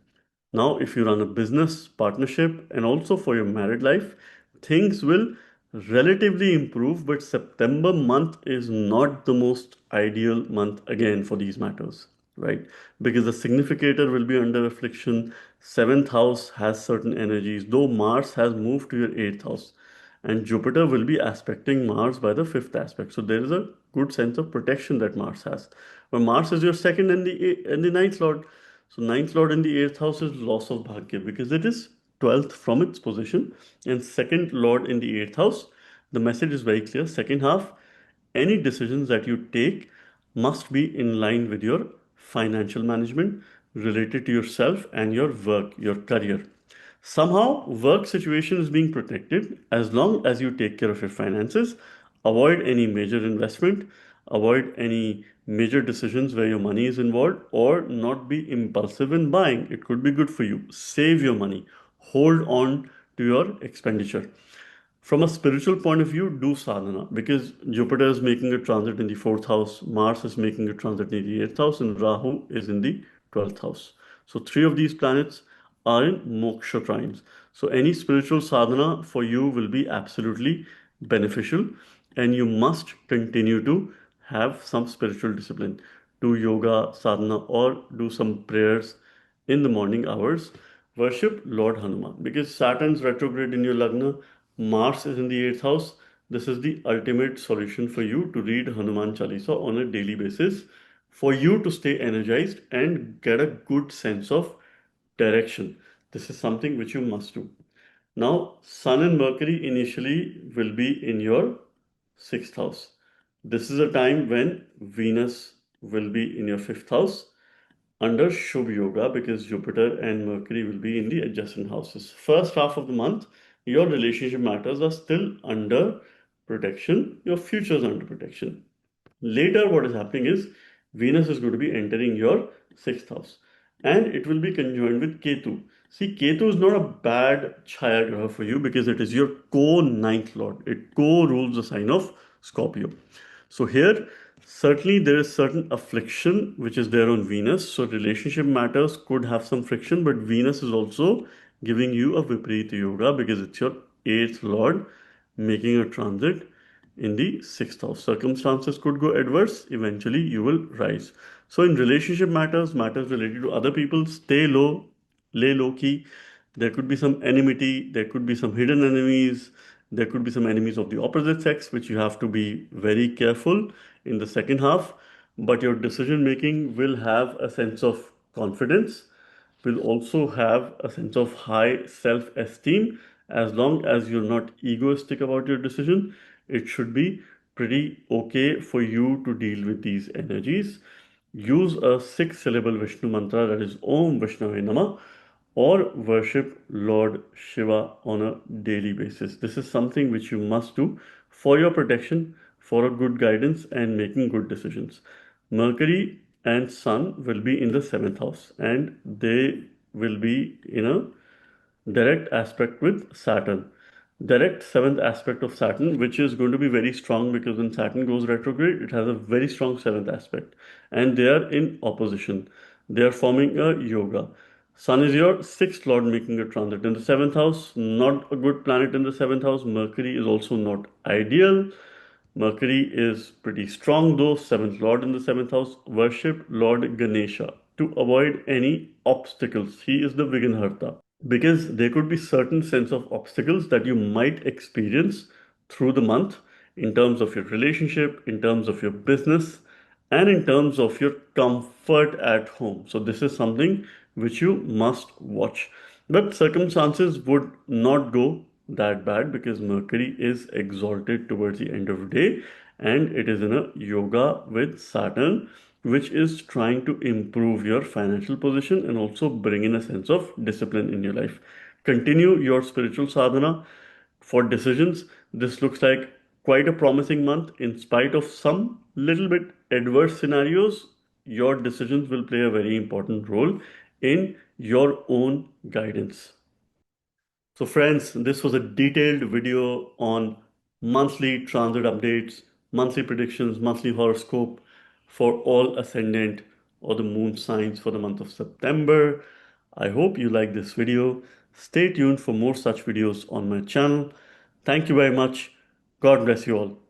Now, if you run a business, partnership, and also for your married life, things will relatively improve, but September month is not the most ideal month again for these matters, right? Because the significator will be under affliction, Seventh house has certain energies, though Mars has moved to your eighth house, and Jupiter will be aspecting Mars by the fifth aspect. So there is a good sense of protection that Mars has. But Mars is your second and the ninth lord. So ninth lord in the eighth house is loss of bhagya because it is 12th from its position, and second lord in the eighth house. The message is very clear. Second half, any decisions that you take must be in line with your financial management related to yourself and your work, your career. Somehow, work situation is being protected as long as you take care of your finances. Avoid any major investment, avoid any major decisions where your money is involved, or not be impulsive in buying. It could be good for you. Save your money, hold on to your expenditure. From a spiritual point of view, do sadhana because Jupiter is making a transit in the fourth house, Mars is making a transit in the eighth house, and Rahu is in the 12th house. So, three of these planets are in moksha trines. So, any spiritual sadhana for you will be absolutely beneficial, and you must continue to have some spiritual discipline. Do yoga, sadhana, or do some prayers in the morning hours. Worship Lord Hanuman because Saturn's retrograde in your Lagna, Mars is in the 8th house. This is the ultimate solution for you to read Hanuman Chalisa on a daily basis for you to stay energized and get a good sense of direction. This is something which you must do. Now, Sun and Mercury initially will be in your 6th house. This is a time when Venus will be in your 5th house under Shubh Yoga because Jupiter and Mercury will be in the adjacent houses. First half of the month, your relationship matters are still under protection, your future is under protection. Later, what is happening is Venus is going to be entering your sixth house and it will be conjoined with Ketu. See, Ketu is not a bad Chaya Graha for you because it is your co-ninth lord. It co-rules the sign of Scorpio. So here, certainly there is certain affliction which is there on Venus. So relationship matters could have some friction, but Venus is also giving you a Viparita Yoga because it's your eighth lord making a transit in the sixth house. Circumstances could go adverse, eventually you will rise. So in relationship matters, matters related to other people, stay low, lay low key. There could be some enmity, there could be some hidden enemies, there could be some enemies of the opposite sex, which you have to be very careful in the second half. But your decision making will have a sense of confidence, will also have a sense of high self esteem. As long as you're not egoistic about your decision, it should be pretty okay for you to deal with these energies. Use a six syllable Vishnu mantra, that is Om Vishnave Namah, or worship Lord Shiva on a daily basis. This is something which you must do for your protection, for a good guidance, and making good decisions. Mercury and Sun will be in the seventh house, and they will be in a direct aspect with Saturn. Direct seventh aspect of Saturn, which is going to be very strong because when Saturn goes retrograde, it has a very strong seventh aspect, and they are in opposition. They are forming a yoga. Sun is your sixth lord making a transit in the seventh house, not a good planet in the seventh house. Mercury is also not ideal. Mercury is pretty strong though, seventh lord in the seventh house. Worship Lord Ganesha to avoid any obstacles. He is the Vignaharta because there could be certain sense of obstacles that you might experience through the month in terms of your relationship, in terms of your business, and in terms of your comfort at home. So this is something which you must watch. But circumstances would not go that bad because Mercury is exalted towards the end of the day and it is in a yoga with Saturn, which is trying to improve your financial position and also bring in a sense of discipline in your life. Continue your spiritual sadhana for decisions. This looks like quite a promising month. In spite of some little bit adverse scenarios, your decisions will play a very important role in your own guidance. So friends, this was a detailed video on monthly transit updates, monthly predictions, monthly horoscope for all ascendant or the moon signs for the month of September. I hope you like this video. Stay tuned for more such videos on my channel. Thank you very much. God bless you all.